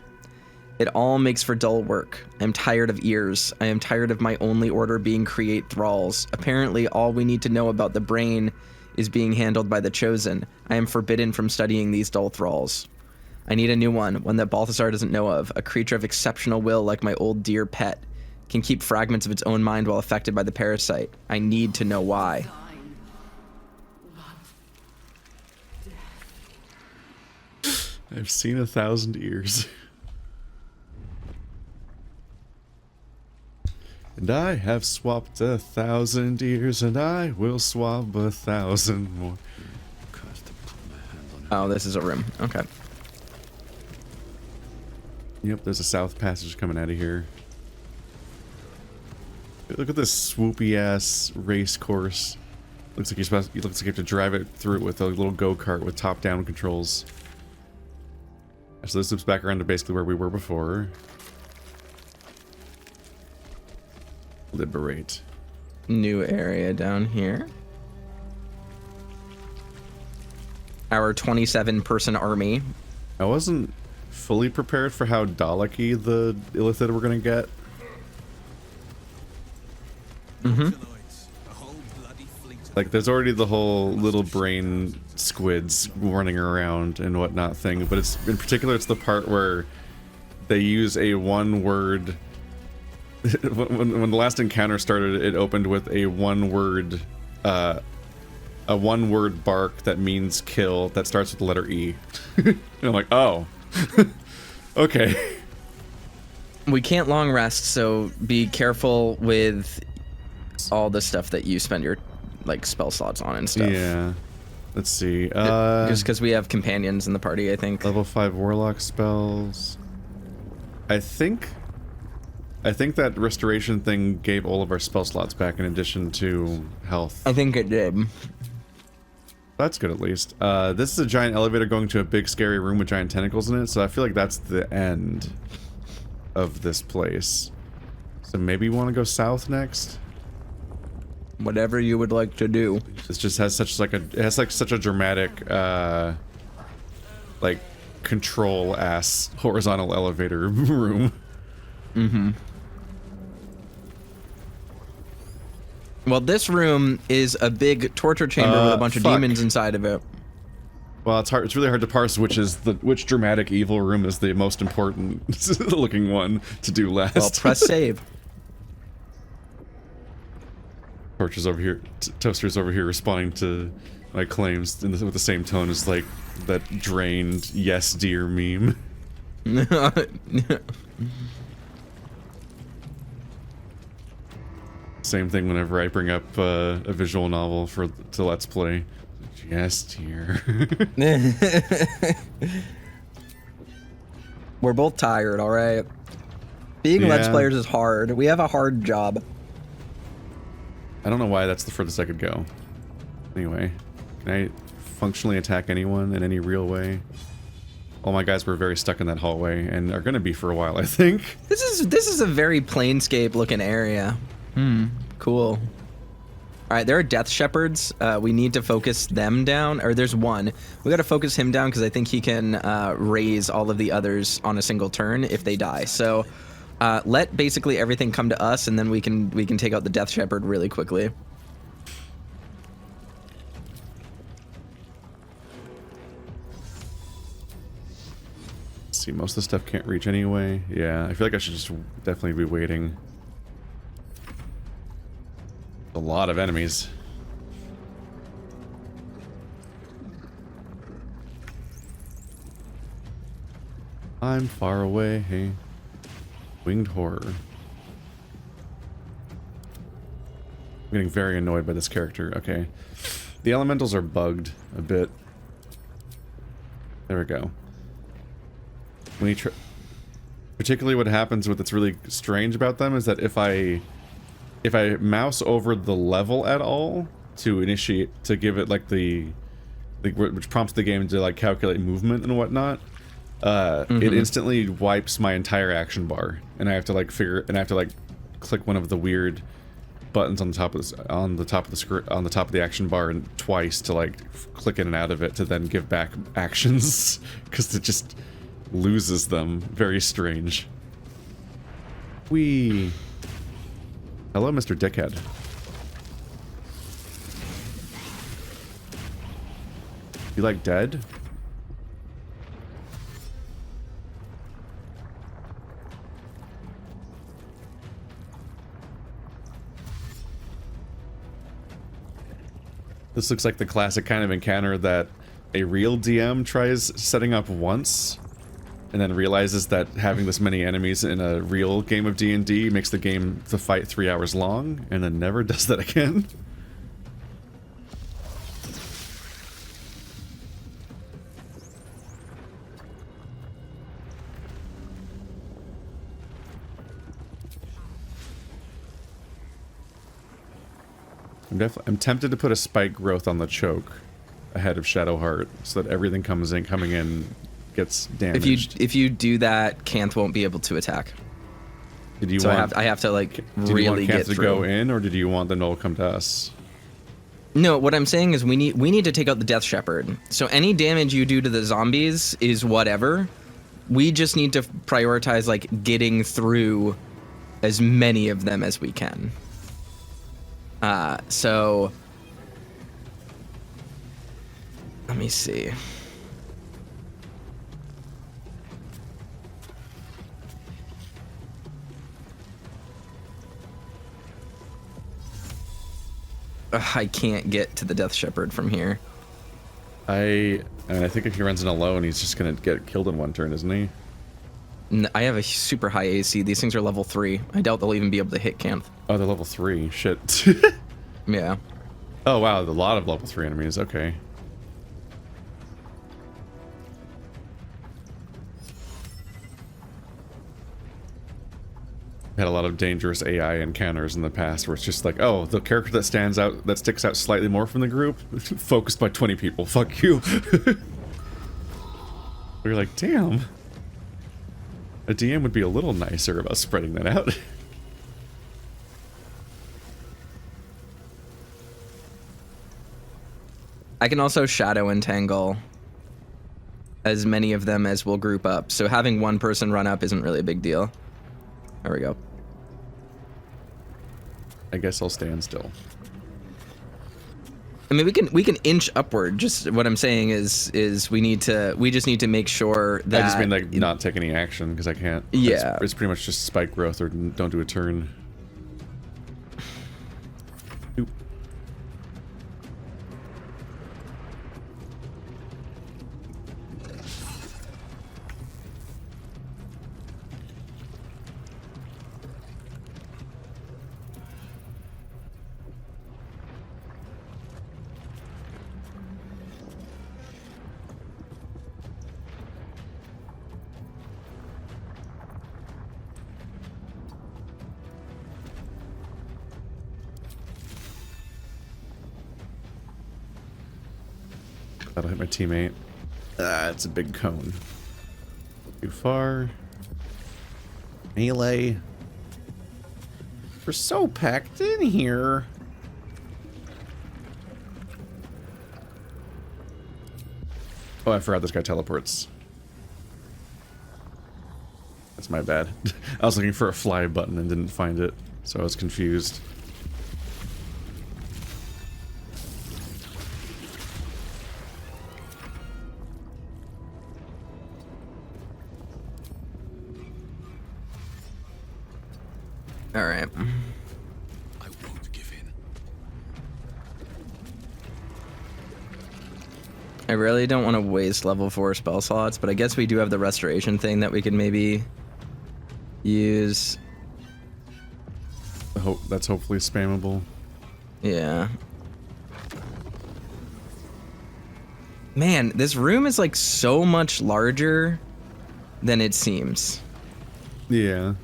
It all makes for dull work. I am tired of ears. I am tired of my only order being create thralls. Apparently, all we need to know about the brain is being handled by the Chosen. I am forbidden from studying these dull thralls. I need a new one that Balthazar doesn't know of, a creature of exceptional will like my old dear pet. Can keep fragments of its own mind while affected by the parasite. I need to know why. I've seen 1,000 ears. And I have swapped 1,000 ears, and I will swap 1,000 more. Oh, this is a room. Okay. Yep, there's a south passage coming out of here. Look at this swoopy ass race course. Looks like you have to drive it through it with a little go-kart with top-down controls. So this loops back around to basically where we were before. Liberate. New area down here. Our 27-person army. I wasn't fully prepared for how Dalek-y the Illithid were gonna get. Like, there's already the whole little brain squids running around and whatnot thing, but it's in particular it's the part where they use a one-word. When the last encounter started, it opened with a one-word bark that means kill that starts with the letter E. And I'm like, oh, okay. We can't long rest, so be careful with all the stuff that you spend your spell slots on and stuff. Yeah. Let's see. Just because we have companions in the party, I think. Level 5 warlock spells. I think I think that restoration thing gave all of our spell slots back in addition to health. I think it did. That's good at least. This is a giant elevator going to a big scary room with giant tentacles in it, so I feel like that's the end of this place. So maybe we want to go south next? Whatever you would like to do. This just has such like such a dramatic like control ass horizontal elevator room. Mm-hmm. Well, this room is a big torture chamber with a bunch of demons inside of it. Well, it's hard. It's really hard to parse which dramatic evil room is the most important looking one to do last. Well, press save. Torches over here, Toaster's over here responding to my claims with the same tone as like that drained "yes dear" meme. Same thing whenever I bring up a visual novel to Let's Play. Yes dear. We're both tired, all right? Being Let's Players is hard. We have a hard job. I don't know why that's the furthest I could go. Anyway, can I functionally attack anyone in any real way? All my guys were very stuck in that hallway and are gonna be for a while, I think. This is a very planescape looking area. Cool. All right, there are death shepherds. We need to focus them down, or there's one. We got to focus him down because I think he can raise all of the others on a single turn if they die. So let basically everything come to us, and then we can take out the death shepherd really quickly. Let's see, most of the stuff can't reach anyway. Yeah, I feel like I should just definitely be waiting. A lot of enemies. I'm far away. Hey. Winged horror. I'm getting very annoyed by this character. Okay. The elementals are bugged a bit. There we go. When you particularly what happens with that's really strange about them is that if I mouse over the level at all to initiate, to give it like which prompts the game to like calculate movement and whatnot, it instantly wipes my entire action bar, and I have to like click one of the weird buttons on the top of the action bar and twice to like click in and out of it to then give back actions because it just loses them. Very strange. Hello, Mr. Dickhead. You like dead? This looks like the classic kind of encounter that a real DM tries setting up once and then realizes that having this many enemies in a real game of D&D makes the game to fight 3 hours long, and then never does that again. I'm tempted to put a spike growth on the choke ahead of Shadowheart so that everything coming in gets damaged. If you do that, Kanth won't be able to attack. I have to like really get through. Did you want Kanth to go in, or did you want them to all come to us? No, what I'm saying is we need to take out the Death Shepherd. So any damage you do to the zombies is whatever. We just need to prioritize like getting through as many of them as we can. So let me see. I can't get to the Death Shepherd from here. I think if he runs in alone, he's just gonna get killed in one turn, isn't he? I have a super high AC. These things are level 3. I doubt they'll even be able to hit Kanth. Oh, they're level 3. Shit. Yeah. Oh wow, a lot of level 3 enemies. Okay. had a lot of dangerous AI encounters in the past where it's just like, oh, the character that stands out, that sticks out slightly more from the group, focused by 20 people. Fuck you. We're like, damn. A DM would be a little nicer about spreading that out. I can also shadow and tangle as many of them as will group up. So having one person run up isn't really a big deal. There we go. I guess I'll stand still. I mean, we can inch upward. Just what I'm saying is we just need to make sure that. I just mean like not take any action because I can't. Yeah. It's pretty much just spike growth or don't do a turn. Oop. That'll hit my teammate. Ah, it's a big cone. Too far. Melee. We're so packed in here. Oh, I forgot this guy teleports. That's my bad. I was looking for a fly button and didn't find it, so I was confused. All right. I won't give in. I really don't want to waste level 4 spell slots, but I guess we do have the restoration thing that we could maybe use. That's hopefully spammable. Yeah. Man, this room is like so much larger than it seems. Yeah.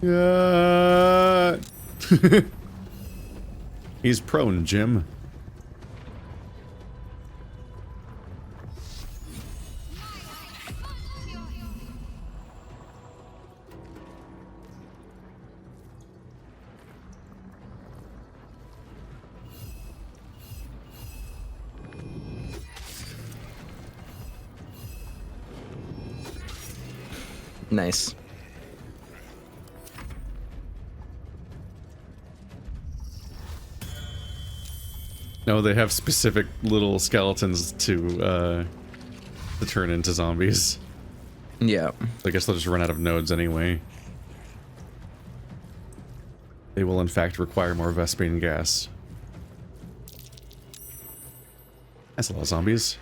Yeah. He's prone, Jim. Nice. No, they have specific little skeletons to turn into zombies. Yeah. I guess they'll just run out of nodes anyway. They will in fact require more Vespene gas. That's a lot of zombies.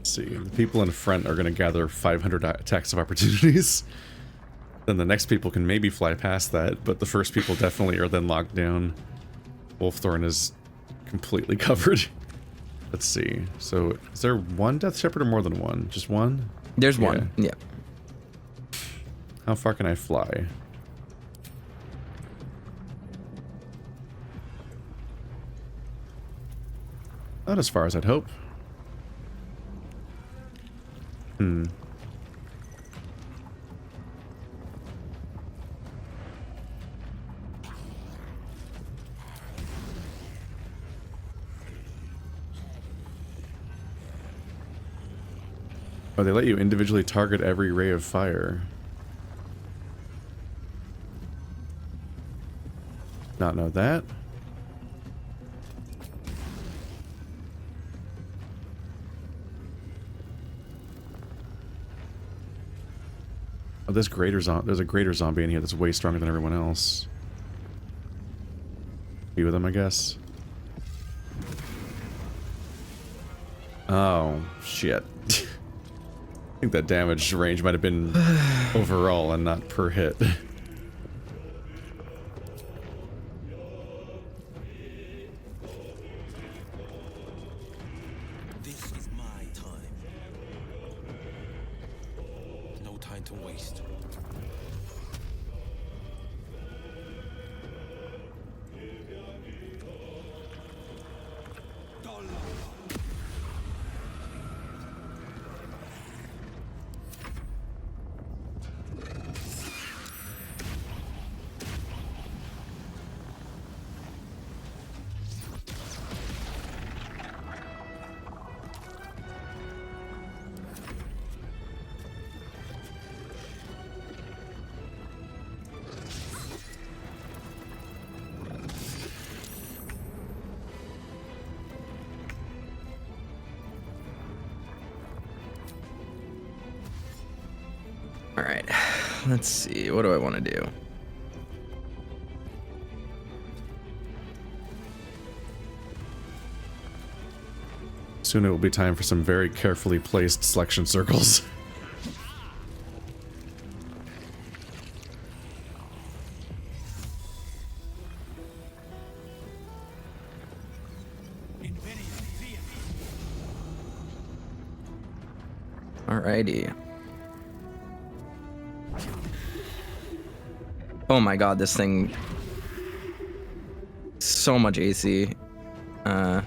See, the people in front are going to gather 500 attacks of opportunities. Then the next people can maybe fly past that, but the first people definitely are then locked down. Wolfthorn is completely covered. Let's see. So, is there one Death Shepherd or more than one? Just one? There's one. Yeah. How far can I fly? Not as far as I'd hope. Oh, they let you individually target every ray of fire. Not know that. Oh, there's a greater zombie in here that's way stronger than everyone else. Few of them, I guess. Oh, shit. think that damage range might have been overall and not per hit. This is my time. No time to waste. Alright, let's see. What do I want to do? Soon it will be time for some very carefully placed selection circles. Alrighty. Oh my god, this thing... So much AC. Okay,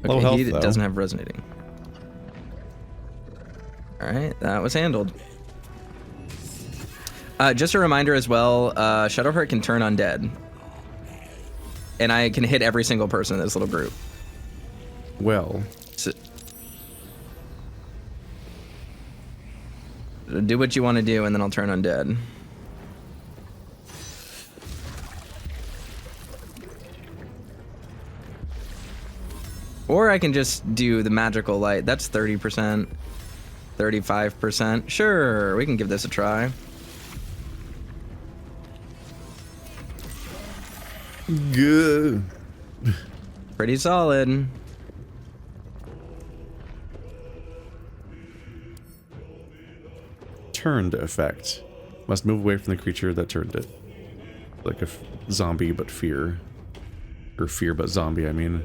Low health, he though. doesn't have resonating. Alright, that was handled. Just a reminder as well, Shadowheart can turn undead. And I can hit every single person in this little group. Well, So, do what you want to do, and then I'll turn undead. Or I can just do the magical light. That's 30%, 35%. Sure, we can give this a try. good. Pretty solid. Turned effect. Must move away from the creature that turned it. Like a zombie, but fear. Or fear, but zombie, I mean.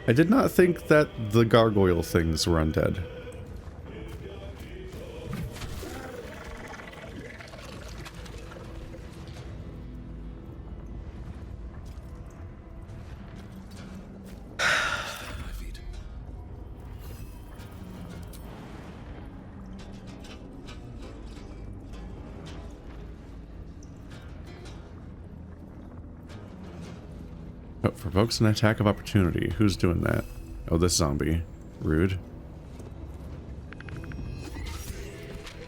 I did not think that the gargoyle things were undead. Oh, provokes an attack of opportunity. Who's doing that? Oh, this zombie. Rude.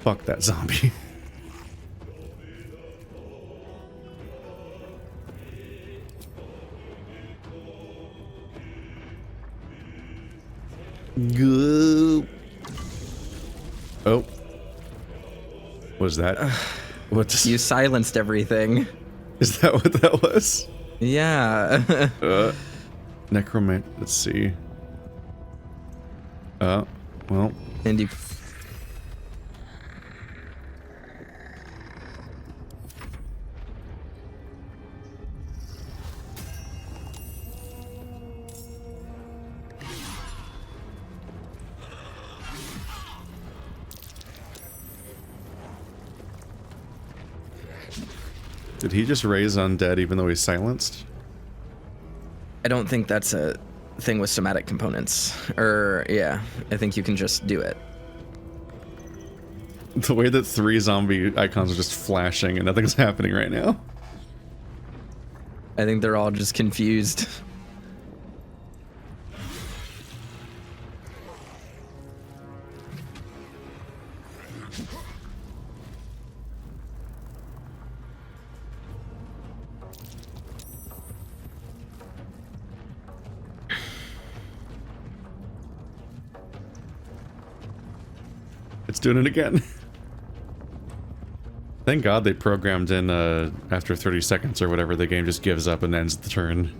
Fuck that zombie. Go. Oh. What was that? What's... You silenced everything. Is that what that was? Yeah. Necromant, let's see. Well. And you... Did he just raise undead even though he's silenced? I don't think that's a thing with somatic components. Or, yeah, I think you can just do it. The way that 3 zombie icons are just flashing and nothing's happening right now. I think they're all just confused. It's doing it again. Thank God they programmed in after 30 seconds or whatever, the game just gives up and ends the turn.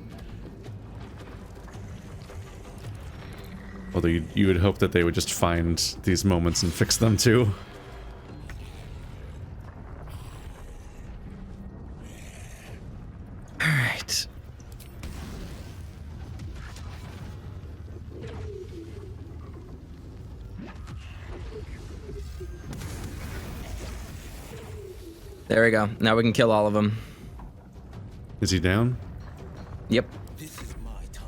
Although you would hope that they would just find these moments and fix them too. Alright. There we go. Now we can kill all of them. Is he down? Yep. This is my time.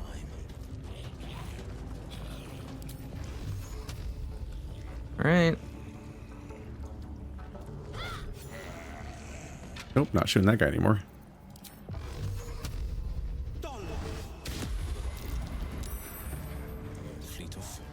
Alright. Nope, not shooting that guy anymore. Fleet of foot.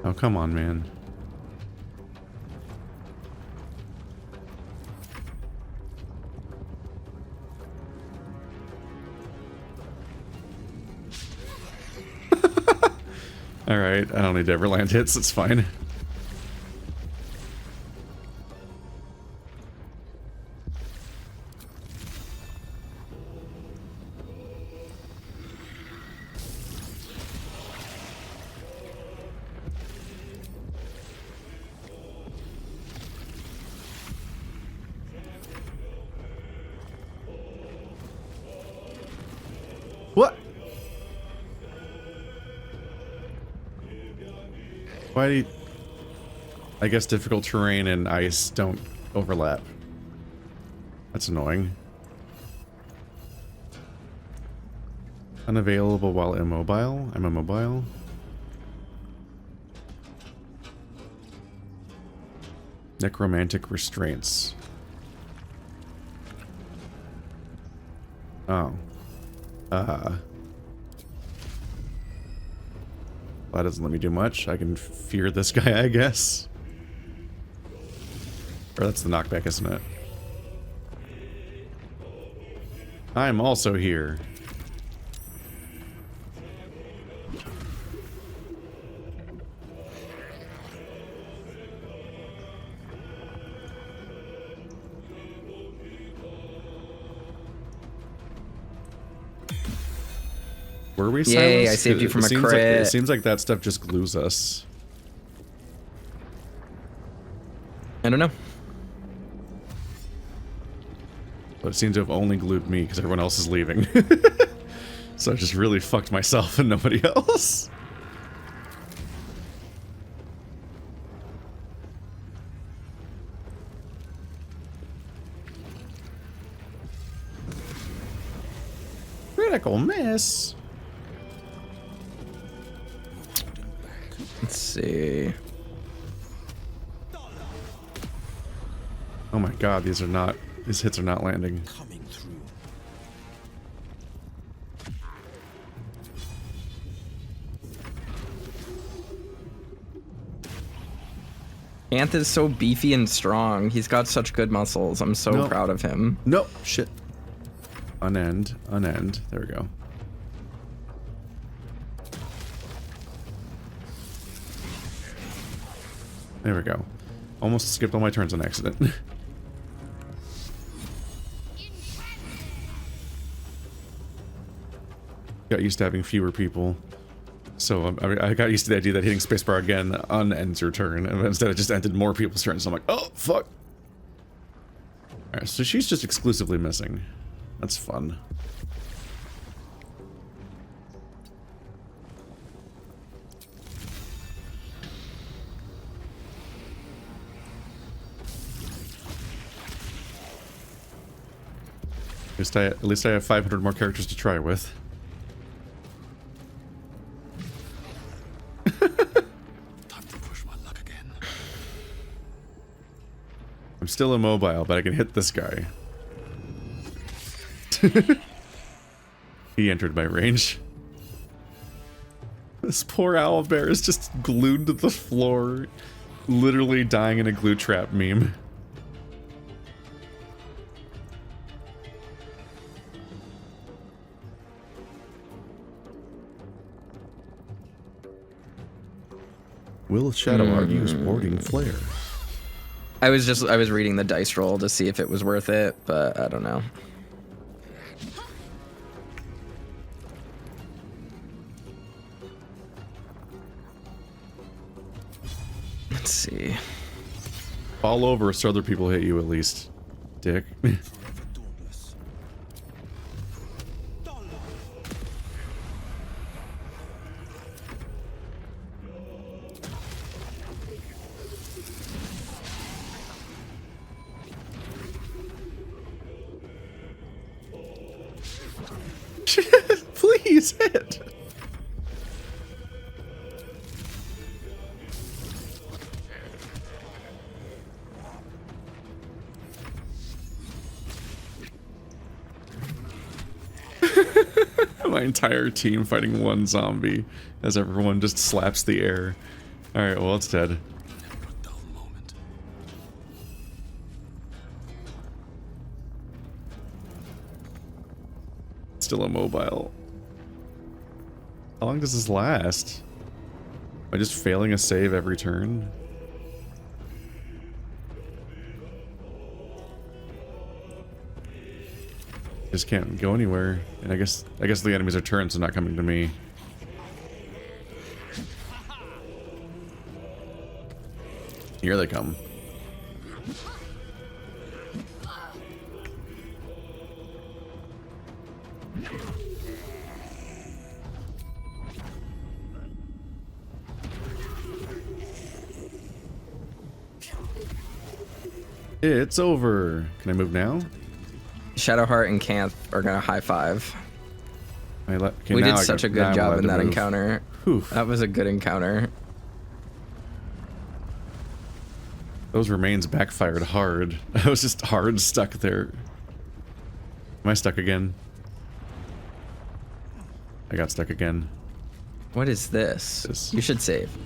Oh, come on, man. Alright, I don't need to ever land hits, it's fine. What? Why do you... I guess difficult terrain and ice don't overlap. That's annoying. Unavailable while immobile? I'm immobile. Necromantic restraints. Oh. That doesn't let me do much. I can fear this guy, I guess. Or that's the knockback, isn't it? I'm also here. Were we silenced? Yay, I saved you from a It crit. seems like that stuff just glues us. I don't know. But it seems to have only glued me because everyone else is leaving. So I just really fucked myself and nobody else. Critical miss. Let's see. Oh my god, these hits are not landing. Coming through. Anth is so beefy and strong. He's got such good muscles. I'm so proud of him. Nope. Shit. Unend. Unend. There we go. There we go. Almost skipped all my turns on accident. Got used to having fewer people. So I got used to the idea that hitting spacebar again unends your turn, and instead it just ended more people's turns. So I'm like, oh, fuck. Alright, so she's just exclusively missing. That's fun. At least I have 500 more characters to try with. Time to push my luck again. I'm still immobile, but I can hit this guy. He entered my range. This poor owlbear is just glued to the floor, literally dying in a glue trap meme. Will Shadow argues warding flare. I was reading the dice roll to see if it was worth it, but I don't know. Let's see. Fall over so other people hit you at least, dick. Please hit. My entire team fighting one zombie as everyone just slaps the air. Alright, well, it's dead. Still immobile. How long does this last? Am I just failing a save every turn? Just can't go anywhere. And I guess the enemies are turned, so not coming to me. Here they come. It's over. Can I move now? Shadowheart and Camp are gonna high five. Okay, We did such a good job in that move. encounter. Whew. That was a good encounter. Those remains backfired hard. I was just hard stuck there. Am I stuck again? I got stuck again. What is this? You should save.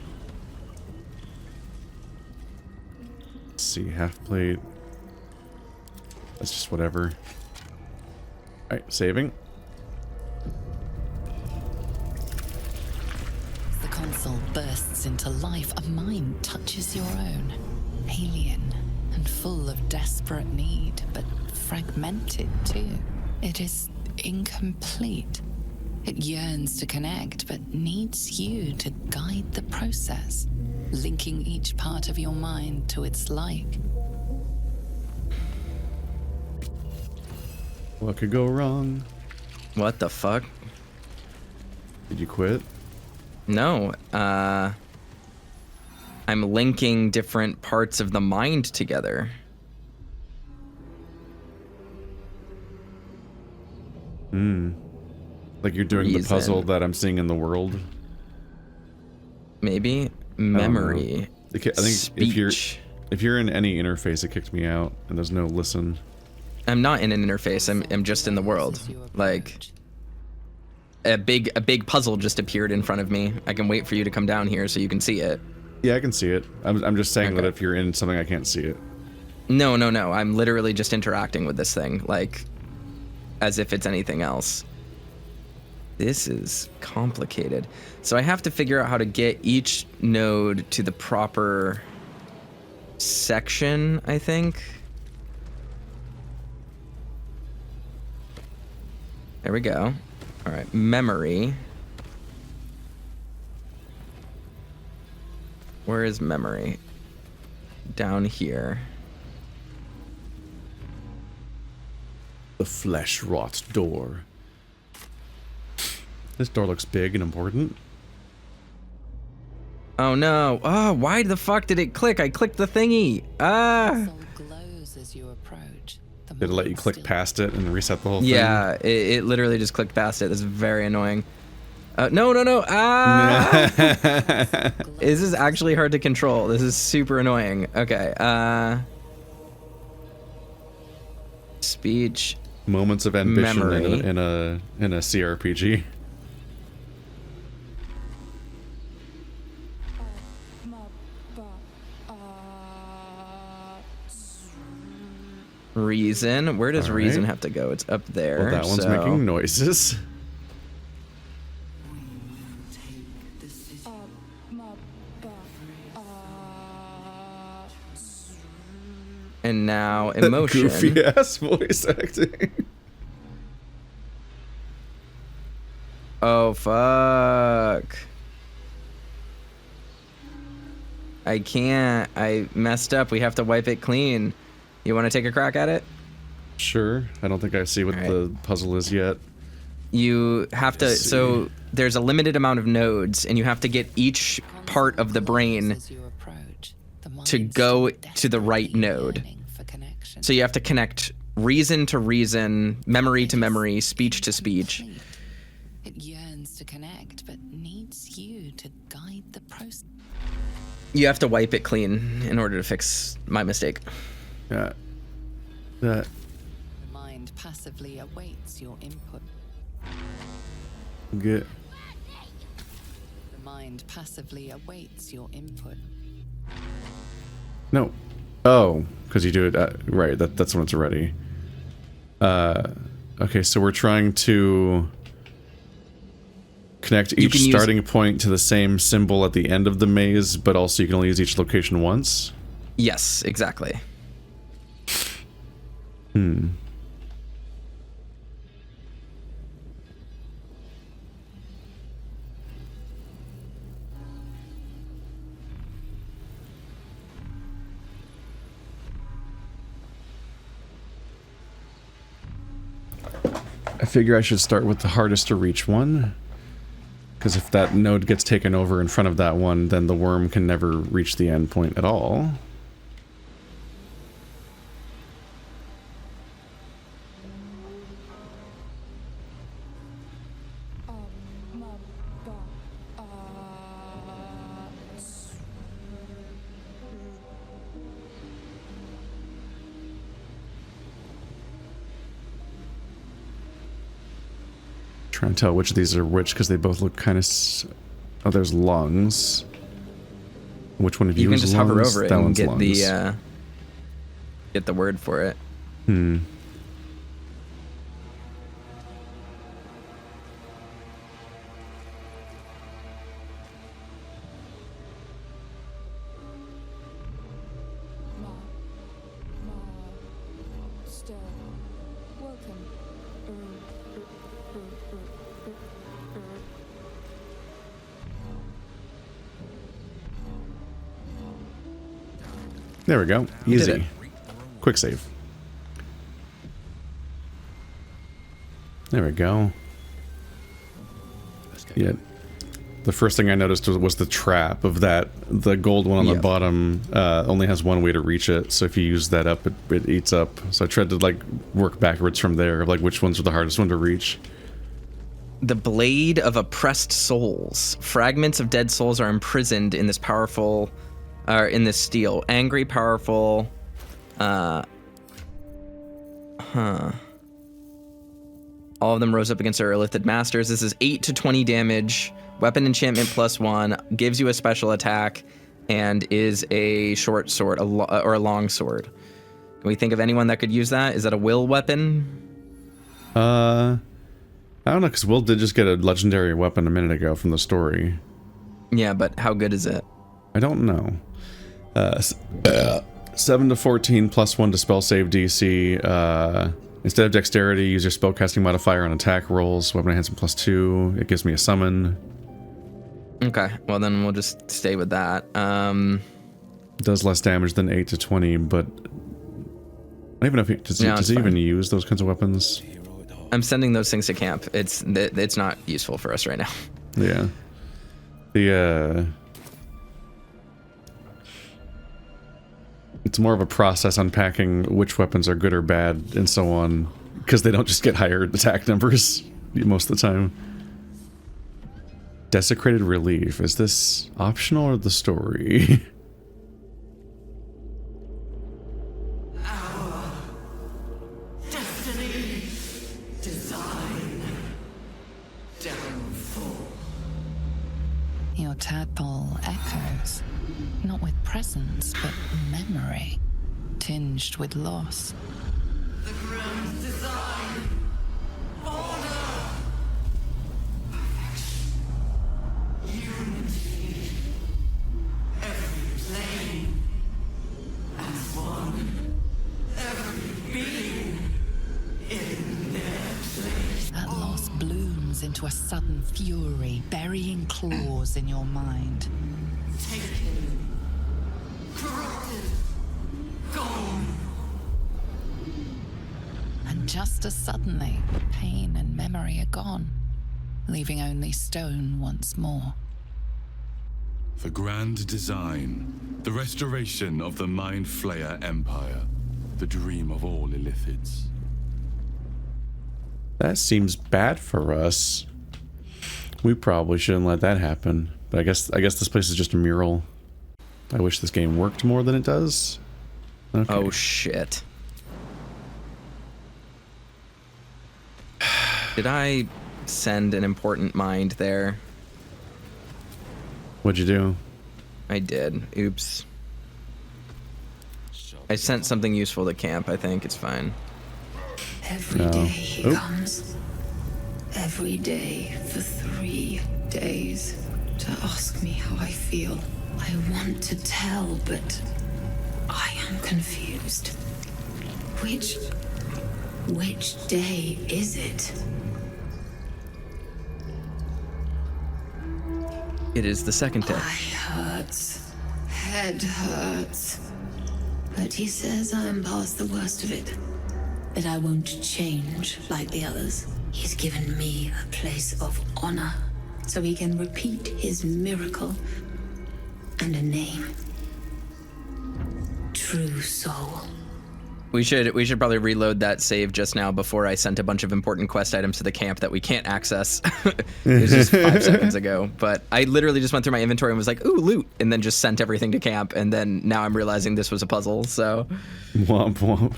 Let's see, half plate. That's just whatever. Alright, saving. The console bursts into life. A mind touches your own. Alien and full of desperate need, but fragmented too. It is incomplete. It yearns to connect, but needs you to guide the process, linking each part of your mind to its like. What could go wrong? What the fuck? Did you quit? No. I'm linking different parts of the mind together. Like you're doing the puzzle that I'm seeing in the world? Maybe. Memory. I think Speech. if you're in any interface, it kicked me out, and there's no listen. I'm not in an interface. I'm just in the world. Like a big puzzle just appeared in front of me. I can wait for you to come down here so you can see it. Yeah, I can see it. I'm just saying that if you're in something, I can't see it. No. I'm literally just interacting with this thing, like as if it's anything else. This is complicated. So I have to figure out how to get each node to the proper section, I think. There we go. All right, memory. Where is memory? Down here. The flesh-wrought door. This door looks big and important. Oh no. Oh, why the fuck did it click? I clicked the thingy. Ah. Glows as you approach. Did it let you click past it and reset the whole thing? Yeah, it literally just clicked past it. This is very annoying. No. Ah! This is actually hard to control. This is super annoying. Okay. Speech. Moments of ambition memory. in a CRPG. Reason. Where does All reason right. have to go? It's up there. Well, that one's so- making noises. And now emotion. Goofy ass voice acting. Oh fuck. I can't. I messed up. We have to wipe it clean. You want to take a crack at it? Sure. I don't think I see what the puzzle is yet. You have to, so there's a limited amount of nodes, and you have to get each part of the brain to go to the right node. So you have to connect reason to reason, memory to memory, speech to speech. It yearns to connect, but needs you to guide the process. You have to wipe it clean in order to fix my mistake. Yeah. That. The mind passively awaits your input. Get. The mind passively awaits your input. No. Oh, because you do it right. That's when it's ready. Okay, so we're trying to connect each starting point to the same symbol at the end of the maze, but also you can only use each location once. Yes, exactly. I figure I should start with the hardest to reach one, because if that node gets taken over in front of that one, then the worm can never reach the end point at all. Trying to tell which of these are which because they both look kind of. Oh, there's lungs. Which one of you? You can just hover lungs? over it That and one's get lungs. the word for it. There we go. Easy. Quick save. There we go. Yeah. The first thing I noticed was the trap of that. The gold one on the bottom only has one way to reach it, so if you use that up, it eats up. So I tried to like work backwards from there, like which ones are the hardest one to reach. The blade of oppressed souls. Fragments of dead souls are imprisoned in this powerful, in this steel. Angry, powerful. All of them rose up against their lifted masters. This is 8 to 20 damage. Weapon enchantment +1. Gives you a special attack, and is a short sword or a long sword. Can we think of anyone that could use that? Is that a will weapon? I don't know, because Will did just get a legendary weapon a minute ago from the story. Yeah, but how good is it? I don't know. 7 to 14 +1 to spell save DC. Instead of dexterity, use your spellcasting modifier on attack rolls. Weapon enhancement +2. It gives me a summon. Okay, well then we'll just stay with that. Does less damage than 8 to 20, but I don't even know if he, does he even use those kinds of weapons? I'm sending those things to camp. It's not useful for us right now. Yeah. The it's more of a process unpacking which weapons are good or bad and so on, because they don't just get higher attack numbers most of the time. Desecrated Relief. Is this optional or the story? Your tadpole echoes, not with presence, but memory, tinged with loss. The grand design, order, unity. into a sudden fury, burying claws in your mind. Taken. Corrupted. Gone. And just as suddenly, pain and memory are gone, leaving only stone once more. The grand design, the restoration of the Mind Flayer Empire, the dream of all Illithids. That seems bad for us. We probably shouldn't let that happen. But I guess this place is just a mural. I wish this game worked more than it does. Okay. Oh shit. Did I send an important mind there? What'd you do? I did. Oops. I sent something useful to camp. I think it's fine. Every day he comes. Every day for 3 days to ask me how I feel. I want to tell, but I am confused. Which day is it? It is the second day. Eye hurts. Head hurts. But he says I'm past the worst of it. That I won't change like the others. He's given me a place of honor, so he can repeat his miracle and a name. True soul. We should probably reload that save just now before I sent a bunch of important quest items to the camp that we can't access. It was just 5 seconds ago. But I literally just went through my inventory and was like, ooh, loot, and then just sent everything to camp, and then now I'm realizing this was a puzzle, so. Womp womp.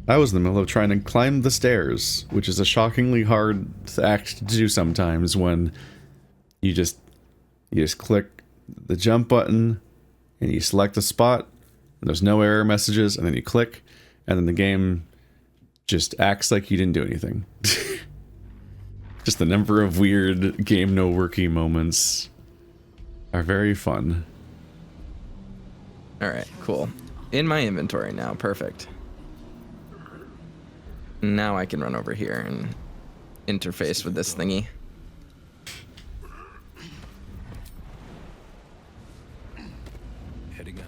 I was in the middle of trying to climb the stairs, which is a shockingly hard act to do sometimes when you just click the jump button and you select a spot and there's no error messages, and then you click and then the game just acts like you didn't do anything. Just the number of weird game no working moments are very fun. All right, cool. In my inventory now, perfect. Now I can run over here and interface with this thingy. Heading out.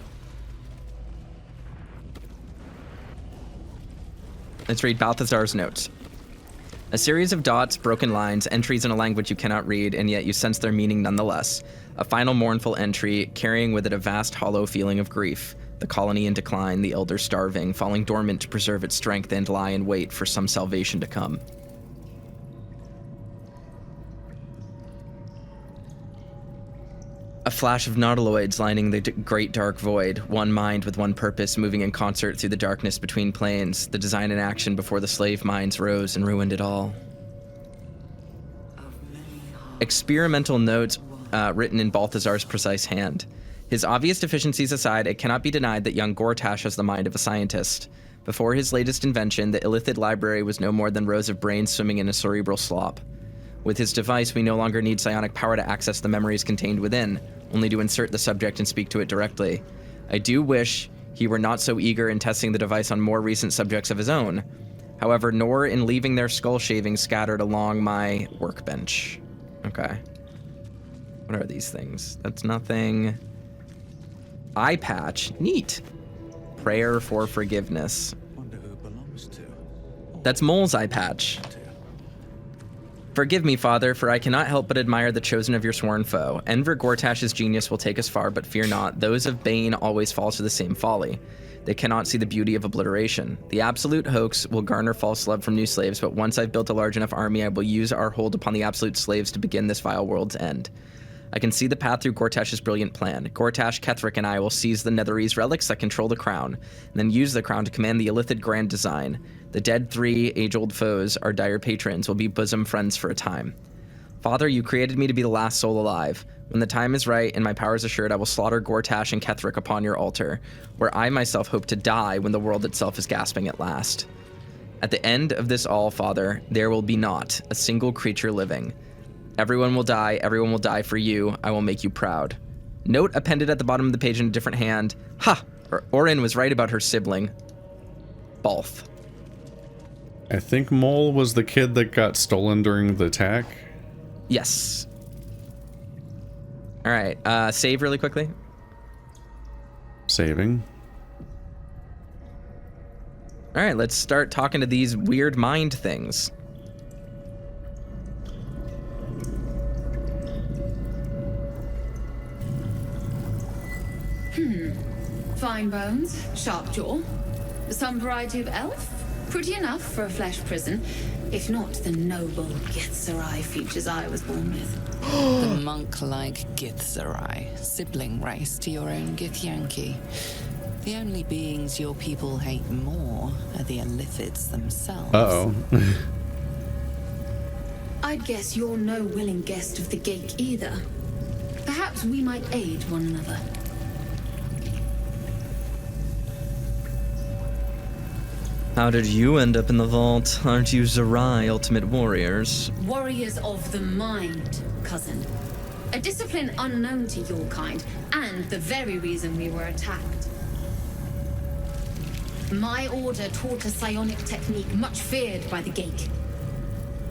Let's read Balthazar's notes. A series of dots, broken lines, entries in a language you cannot read, and yet you sense their meaning nonetheless. A final mournful entry, carrying with it a vast hollow feeling of grief. The colony in decline, the elder starving, falling dormant to preserve its strength and lie in wait for some salvation to come. A flash of nautiloids lining the great dark void, one mind with one purpose, moving in concert through the darkness between planes, the design in action before the slave minds rose and ruined it all. Experimental notes written in Balthazar's precise hand. His obvious deficiencies aside, it cannot be denied that young Gortash has the mind of a scientist. Before his latest invention, the Illithid library was no more than rows of brains swimming in a cerebral slop. With his device, we no longer need psionic power to access the memories contained within, only to insert the subject and speak to it directly. I do wish he were not so eager in testing the device on more recent subjects of his own. However, nor in leaving their skull shavings scattered along my workbench. Okay. What are these things? That's nothing. Eye patch. Neat. Prayer for forgiveness. Wonder who it belongs to. That's Mole's eye patch. Forgive me, Father, for I cannot help but admire the chosen of your sworn foe. Enver Gortash's genius will take us far, but fear not. Those of Bane always fall to the same folly. They cannot see the beauty of obliteration. The absolute hoax will garner false love from new slaves, but once I've built a large enough army, I will use our hold upon the absolute slaves to begin this vile world's end. I can see the path through Gortash's brilliant plan. Gortash, Ketheric, and I will seize the Netherese relics that control the crown, and then use the crown to command the Illithid grand design. The dead 3 age-old foes, our dire patrons, will be bosom friends for a time. Father, you created me to be the last soul alive. When the time is right and my power is assured, I will slaughter Gortash and Ketheric upon your altar, where I myself hope to die when the world itself is gasping at last. At the end of this all, Father, there will be not a single creature living. Everyone will die for you. I will make you proud. Note appended at the bottom of the page in a different hand. Ha! Orin was right about her sibling. Balth. I think Mole was the kid that got stolen during the attack. Yes. All right, save really quickly. Saving. All right, let's start talking to these weird mind things. Fine bones, sharp jaw, some variety of elf. Pretty enough for a flesh prison, if not the noble Githzerai features I was born with. The monk-like Githzerai, sibling race to your own Githyanki. The only beings your people hate more are the Illithids themselves. Uh-oh. I'd guess you're no willing guest of the Gake either. Perhaps we might aid one another. How did you end up in the vault? Aren't you Zerai ultimate warriors? Warriors of the mind, cousin. A discipline unknown to your kind, and the very reason we were attacked. My order taught a psionic technique much feared by the Gake.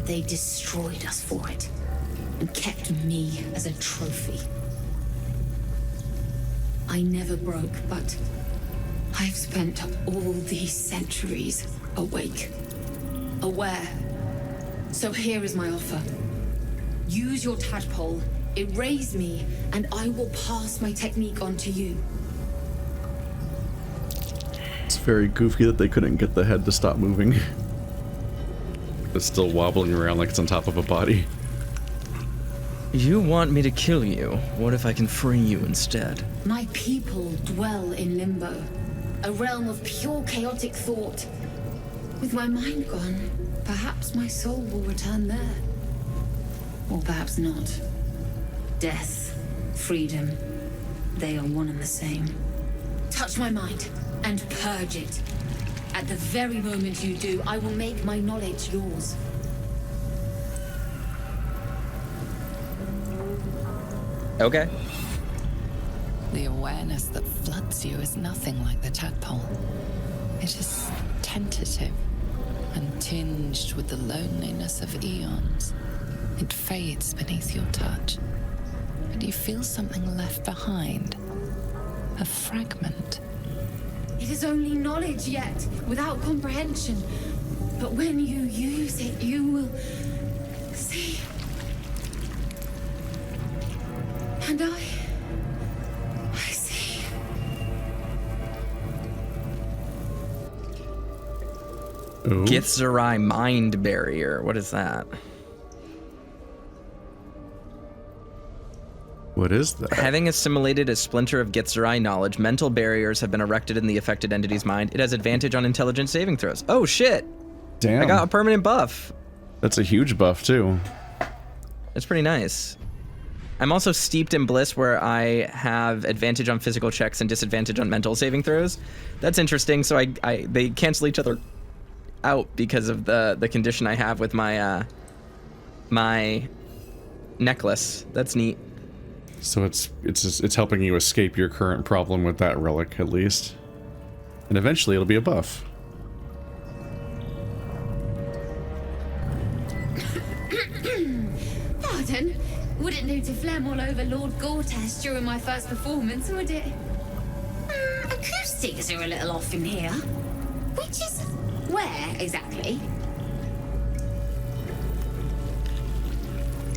They destroyed us for it, and kept me as a trophy. I never broke, but I've spent all these centuries awake, aware. So here is my offer. Use your tadpole, erase me, and I will pass my technique on to you. It's very goofy that they couldn't get the head to stop moving. It's still wobbling around like it's on top of a body. You want me to kill you? What if I can free you instead? My people dwell in limbo, a realm of pure chaotic thought. With my mind gone, perhaps my soul will return there. Or perhaps not. Death, freedom, they are one and the same. Touch my mind and purge it. At the very moment you do, I will make my knowledge yours. Okay. The awareness that floods you is nothing like the tadpole. It is tentative and tinged with the loneliness of eons. It fades beneath your touch, and you feel something left behind. A fragment. It is only knowledge yet, without comprehension. But when you use it, you will see. And I see. Ooh. Githzerai mind barrier. What is that? What is that? Having assimilated a splinter of Githzerai knowledge, mental barriers have been erected in the affected entity's mind. It has advantage on intelligence saving throws. Oh shit! Damn. I got a permanent buff. That's a huge buff too. That's pretty nice. I'm also steeped in bliss where I have advantage on physical checks and disadvantage on mental saving throws. That's interesting. So they cancel each other out because of the condition I have with my my necklace. That's neat. So it's helping you escape your current problem with that relic at least. And eventually it'll be a buff. Pardon? Wouldn't do to phlegm all over Lord Gortash during my first performance, would it? Acoustics are a little off in here. Which is where exactly?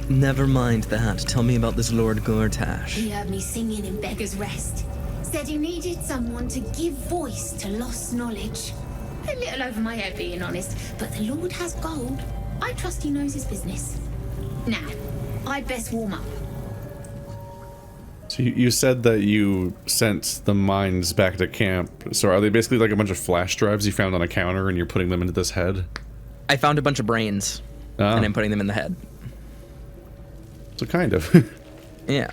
Never mind that. Tell me about this Lord Gortash. He heard me singing in Beggar's Rest. Said he needed someone to give voice to lost knowledge. A little over my head, being honest, but the Lord has gold. I trust he knows his business. Now, I'd best warm up. So you said that you sent the mines back to camp. So are they basically like a bunch of flash drives you found on a counter and you're putting them into this head? I found a bunch of brains, and I'm putting them in the head. So kind of. Yeah.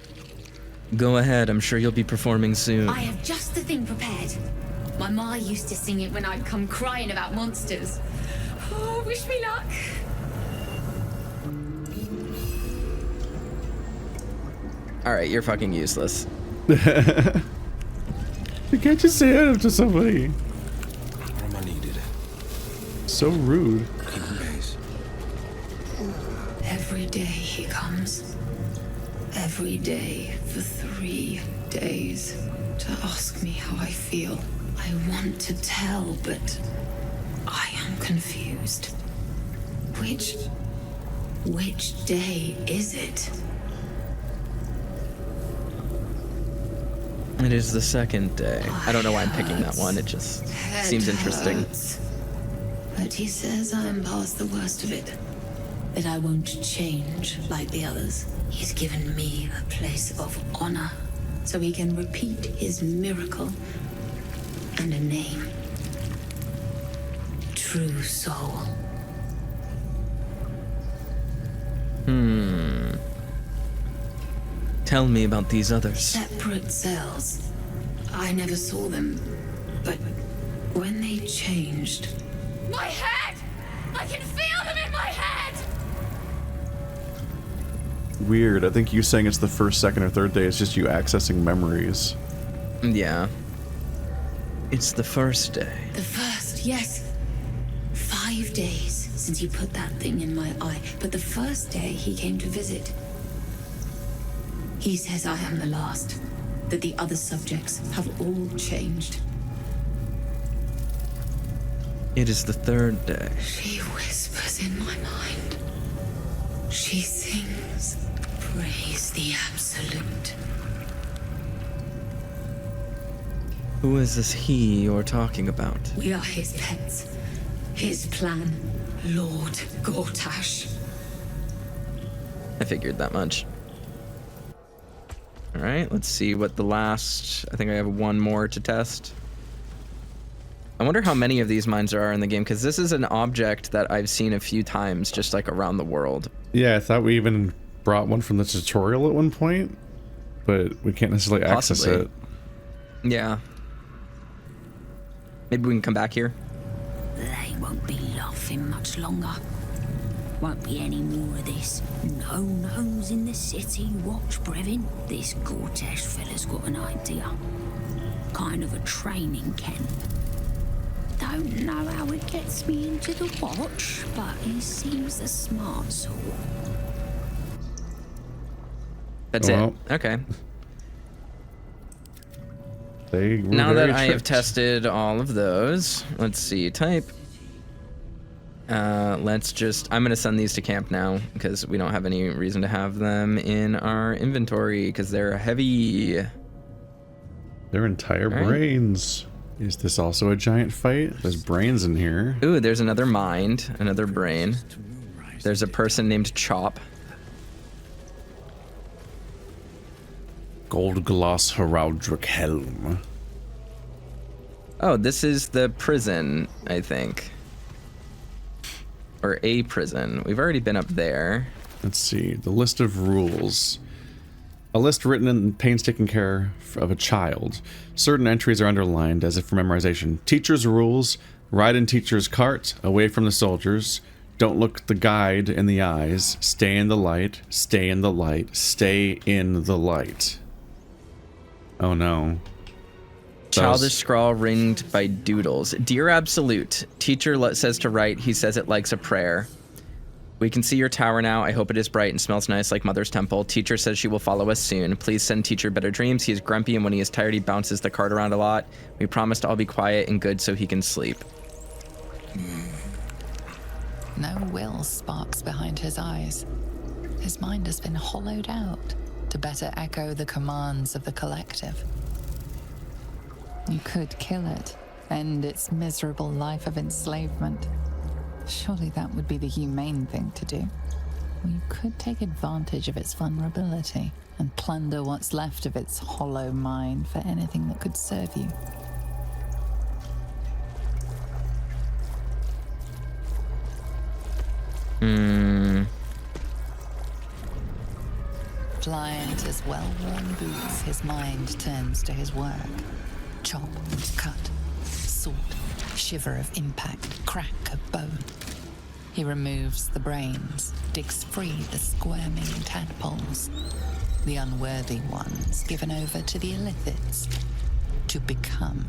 Go ahead, I'm sure you'll be performing soon. I have just the thing prepared. My ma used to sing it when I'd come crying about monsters. Oh, wish me luck. Alright, you're fucking useless. You can't just say it to somebody. I needed. So rude. Every day he comes. Every day for 3 days to ask me how I feel. I want to tell, but I am confused. Which day is it? It is the second day. I don't know why I'm picking that one. It just seems interesting. Hurts. But he says I'm past the worst of it. That I won't change like the others. He's given me a place of honor so he can repeat his miracle and a name. True soul. Tell me about these others. Separate cells. I never saw them, but when they changed... My head! I can feel them in my head! Weird. I think you saying it's the first, second, or third day is just you accessing memories. Yeah. It's the first day. The first, yes. 5 days since you put that thing in my eye, but the first day he came to visit. He says I am the last, that the other subjects have all changed. It is the third day. She whispers in my mind. She sings, praise the Absolute. Who is this he you're talking about? We are his pets. His plan, Lord Gortash. I figured that much. Alright, let's see what the last... I think I have one more to test. I wonder how many of these mines there are in the game, because this is an object that I've seen a few times, just like around the world. Yeah, I thought we even brought one from the tutorial at one point, but we can't necessarily access it. Yeah. Maybe we can come back here. They won't be laughing much longer. Won't be any more of this. No gnomes in the city. Watch, Brevin. This Gortash fella's got an idea. Kind of a training camp. Don't know how it gets me into the watch, but he seems the smart sort. That's it. Okay. Now that I have tested all of those, let's see, type. Let's just, I'm gonna send these to camp now because we don't have any reason to have them in our inventory because they're heavy. Their entire brains. Is this also a giant fight? There's brains in here. Ooh, there's another mind, another brain. There's a person named Chop. Gold gloss heraldric helm. Oh, this is the prison, I think. Or a prison. We've already been up there. Let's see. The list of rules. A list written in painstaking care of a child. Certain entries are underlined as if for memorization. Teacher's rules. Ride in teacher's cart, away from the soldiers. Don't look the guide in the eyes. Stay in the light. Stay in the light. Stay in the light. Oh no. Childish scrawl ringed by doodles. Dear Absolute, teacher says to write, he says it likes a prayer. We can see your tower now. I hope it is bright and smells nice like Mother's Temple. Teacher says she will follow us soon. Please send teacher better dreams. He is grumpy and when he is tired he bounces the cart around a lot. We promise to all be quiet and good so he can sleep. No will sparks behind his eyes. His mind has been hollowed out to better echo the commands of the collective. You could kill it, end its miserable life of enslavement. Surely that would be the humane thing to do. Or you could take advantage of its vulnerability and plunder what's left of its hollow mind for anything that could serve you. Pliant as well-worn boots, his mind turns to his work. Chop, cut, sort, shiver of impact, crack of bone. He removes the brains, digs free the squirming tadpoles, the unworthy ones given over to the illithids to become.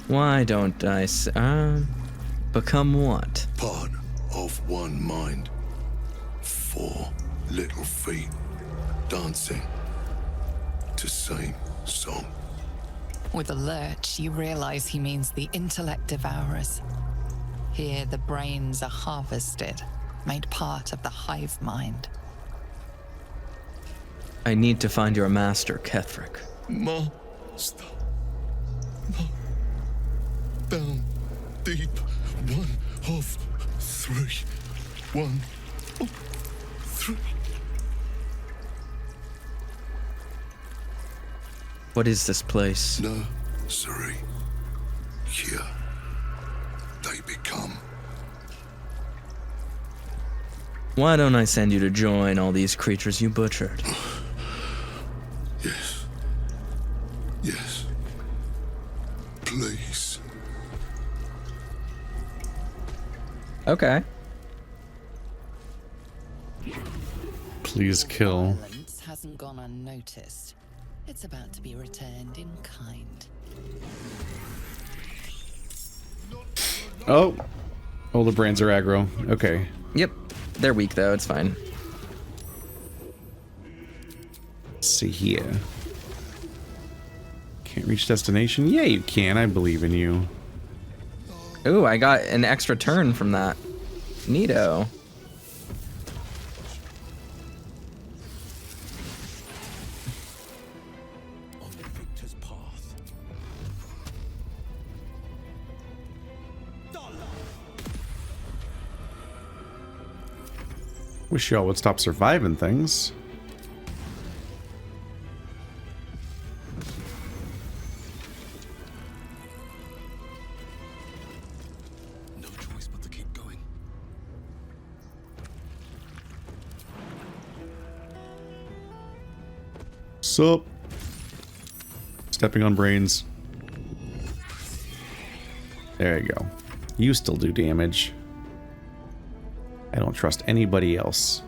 Why don't I become what? Part of one mind. 4 little feet dancing to same song. With a lurch, you realize he means the intellect devourers. Here, the brains are harvested, made part of the hive mind. I need to find your master, Kethric. Master. Down deep. 1 of 3. 1 of 3. What is this place? Nursery. Here they become. Why don't I send you to join all these creatures you butchered? Yes. Yes. Please. Okay. Please kill. Violence hasn't gone unnoticed. It's about to be returned in kind. Oh. Oh, the brands are aggro. Okay. Yep. They're weak though, it's fine. Let's see here. Can't reach destination? Yeah, you can. I believe in you. Ooh, I got an extra turn from that. Neato. Wish y'all would stop surviving things. No choice but to keep going. Sup? Stepping on brains. There you go. You still do damage. I don't trust anybody else.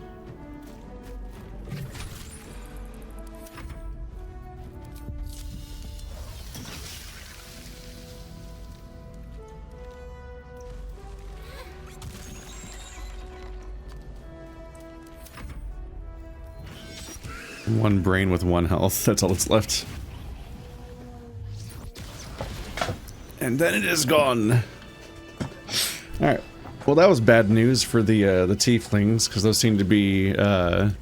One brain with 1 health. That's all that's left. And then it is gone. Alright. Well, that was bad news for the tieflings, because those seem to be the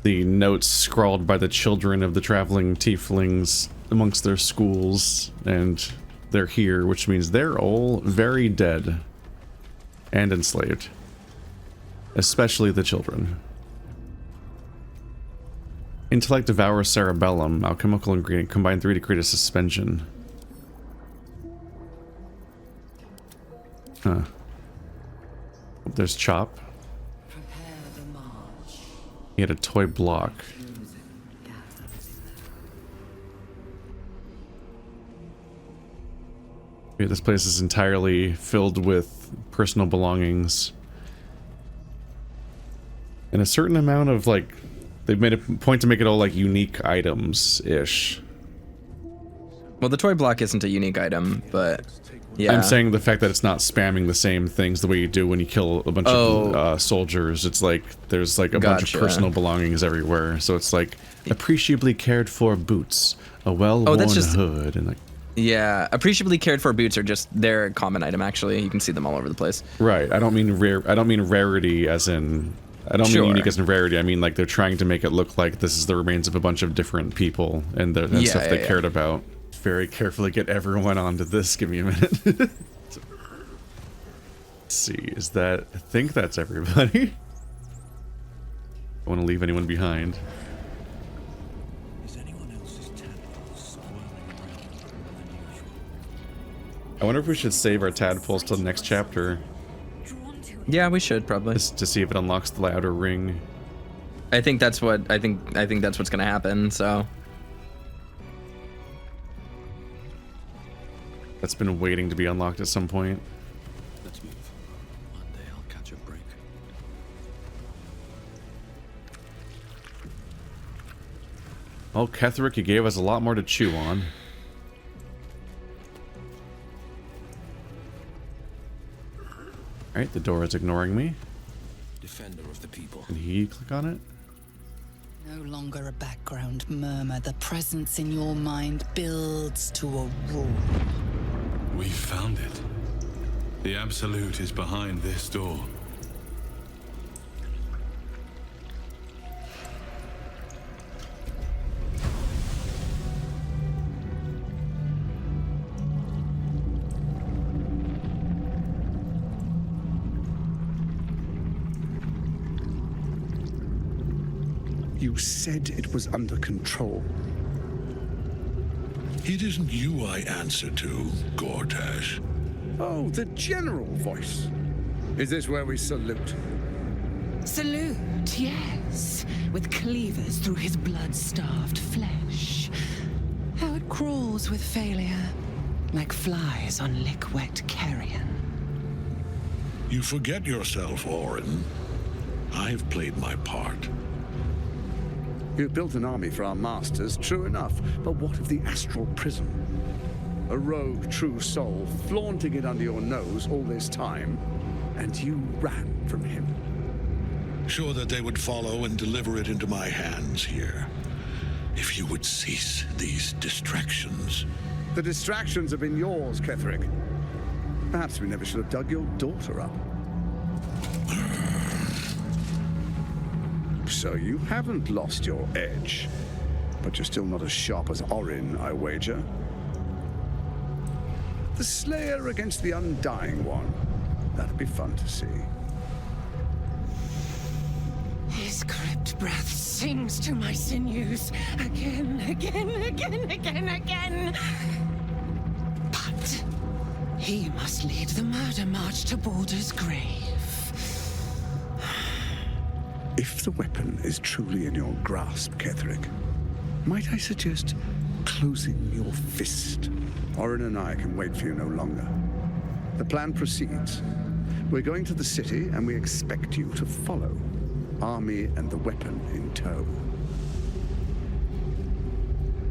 notes scrawled by the children of the traveling tieflings amongst their schools, and they're here, which means they're all very dead and enslaved, especially the children. Intellect devours cerebellum, alchemical ingredient, combine 3 to create a suspension. Huh. There's Chop. He had a toy block. Yeah, this place is entirely filled with personal belongings. And a certain amount of, like, they've made a point to make it all, like, unique items-ish. Well, the toy block isn't a unique item, but yeah. I'm saying the fact that it's not spamming the same things the way you do when you kill a bunch of soldiers. It's like there's like a bunch of personal belongings everywhere. So it's like appreciably cared for boots, a well-worn hood, and like. Yeah, appreciably cared for boots are just they're a common item. Actually, you can see them all over the place. Right. I don't mean rare. I don't mean rarity as in. I don't mean unique as in rarity. I mean like they're trying to make it look like this is the remains of a bunch of different people and stuff they cared about. Very carefully get everyone onto this. Give me a minute. Let's see, is that... I think that's everybody. I want to leave anyone behind. Is anyone else's tadpoles swirling around more than usual? I wonder if we should save our tadpoles till the next chapter. Yeah, we should probably. Just to see if it unlocks the outer ring. I think that's what I think that's what's gonna happen. So. That's been waiting to be unlocked at some point. Let's move. One day I'll catch a break. Well, Kethric, you gave us a lot more to chew on. Alright, the door is ignoring me. Defender of the people. Can he click on it? No longer a background murmur. The presence in your mind builds to a roar. We found it. The Absolute is behind this door. You said it was under control. It isn't you I answer to, Gortash. Oh, the general voice. Is this where we salute? Salute, yes, with cleavers through his blood-starved flesh. How it crawls with failure, like flies on lick-wet carrion. You forget yourself, Orin. I've played my part. You've built an army for our masters, true enough, but what of the astral prison? A rogue true soul flaunting it under your nose all this time, and you ran from him. Sure that they would follow and deliver it into my hands here. If you would cease these distractions. The distractions have been yours, Ketherick. Perhaps we never should have dug your daughter up. So you haven't lost your edge, but you're still not as sharp as Orin, I wager. The Slayer against the Undying One. That'd be fun to see. His crypt breath sings to my sinews again, again. But he must lead the murder march to Baldur's grave. If the weapon is truly in your grasp, Ketherick, might I suggest closing your fist? Orin and I can wait for you no longer. The plan proceeds. We're going to the city, and we expect you to follow. Army and the weapon in tow.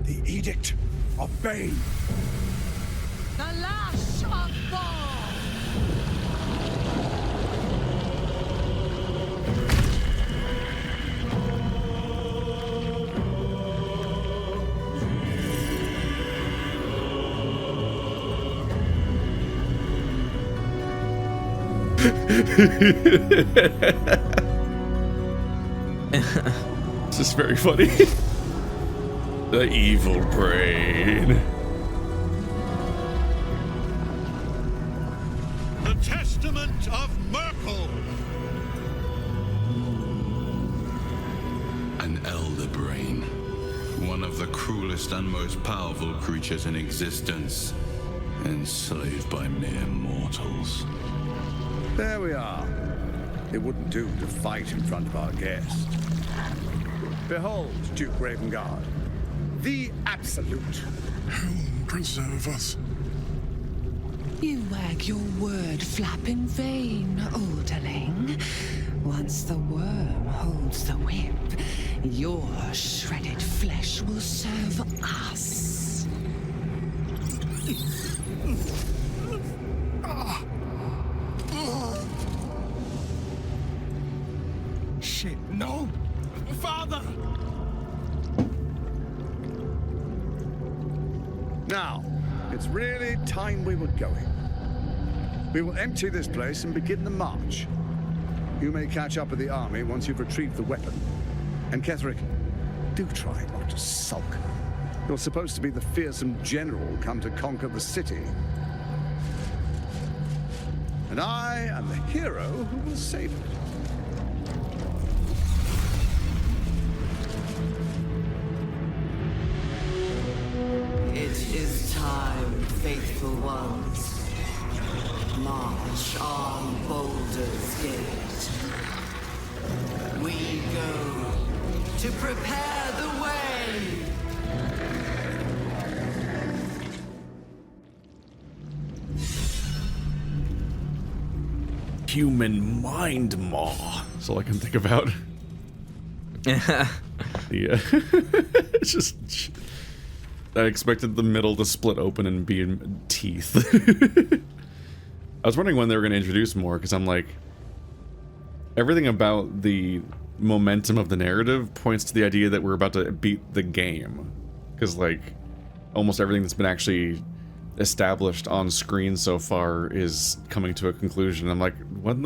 The Edict of Bane. The lash of Ball. This is very funny. The evil brain. The Testament of Merkel. An elder brain. One of the cruelest and most powerful creatures in existence. Enslaved by mere mortals. There we are. It wouldn't do to fight in front of our guest. Behold, Duke Ravengard, the Absolute. Helm preserve us. You wag your word flap in vain, Alderling. Once the worm holds the whip, your shredded flesh will serve us. Shit, no! Father! Now, it's really time we were going. We will empty this place and begin the march. You may catch up with the army once you've retrieved the weapon. And Ketherick, do try not to sulk. You're supposed to be the fearsome general come to conquer the city. And I am the hero who will save it. It is time, faithful ones. March on Baldur's Gate. We go to prepare the way. Human mind maw. That's all I can think about. Yeah. It's just. I expected the middle to split open and be in teeth. I was wondering when they were going to introduce more, because I'm like, everything about the momentum of the narrative points to the idea that we're about to beat the game. Because, like, almost everything that's been actually established on screen so far is coming to a conclusion. I'm like, what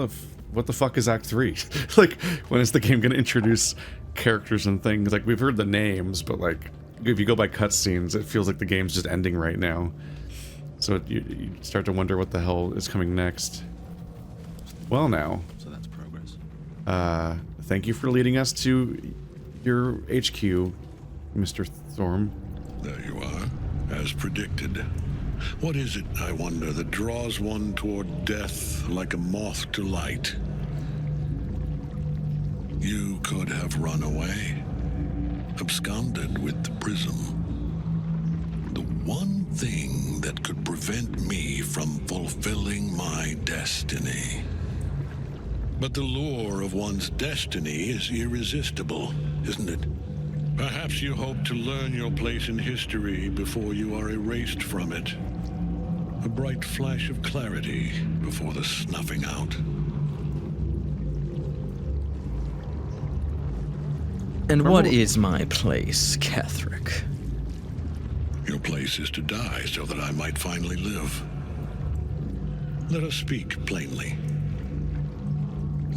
the fuck is Act 3? Like, when is the game going to introduce characters and things? Like, we've heard the names, but, like, if you go by cutscenes, it feels like the game's just ending right now. So you start to wonder what the hell is coming next. Well, now. So that's progress. Thank you for leading us to your HQ, Mr. Thorm. There you are, as predicted. What is it, I wonder, that draws one toward death like a moth to light? You could have run away, absconded with the prism. The one thing that could prevent me from fulfilling my destiny. But the lure of one's destiny is irresistible, isn't it? Perhaps you hope to learn your place in history before you are erased from it. A bright flash of clarity before the snuffing out. And what is my place, Catherick? Your place is to die so that I might finally live. Let us speak plainly.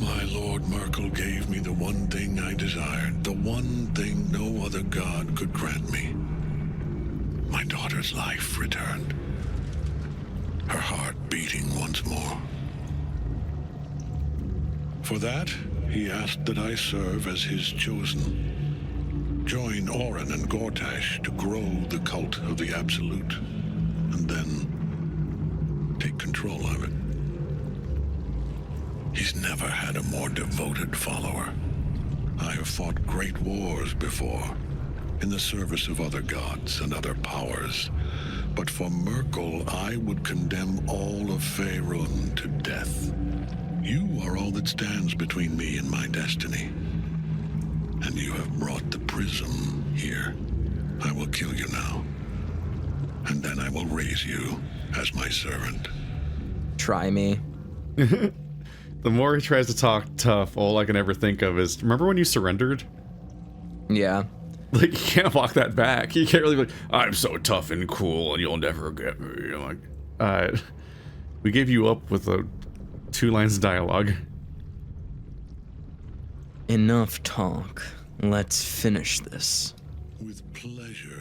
My Lord Merkel gave me the one thing I desired, the one thing no other god could grant me. My daughter's life returned. Her heart beating once more. For that, he asked that I serve as his chosen. Join Orin and Gortash to grow the cult of the Absolute, and then take control of it. He's never had a more devoted follower. I have fought great wars before, in the service of other gods and other powers. But for Merkel, I would condemn all of Faerun to death. You are all that stands between me and my destiny. And you have brought the prism here. I will kill you now. And then I will raise you as my servant. Try me. The more he tries to talk tough, all I can ever think of is, remember when you surrendered? Yeah. Like, you can't walk that back. You can't really be like, I'm so tough and cool and you'll never get me. I'm like, we gave you up with 2 lines of dialogue. Enough talk. Let's finish this. With pleasure.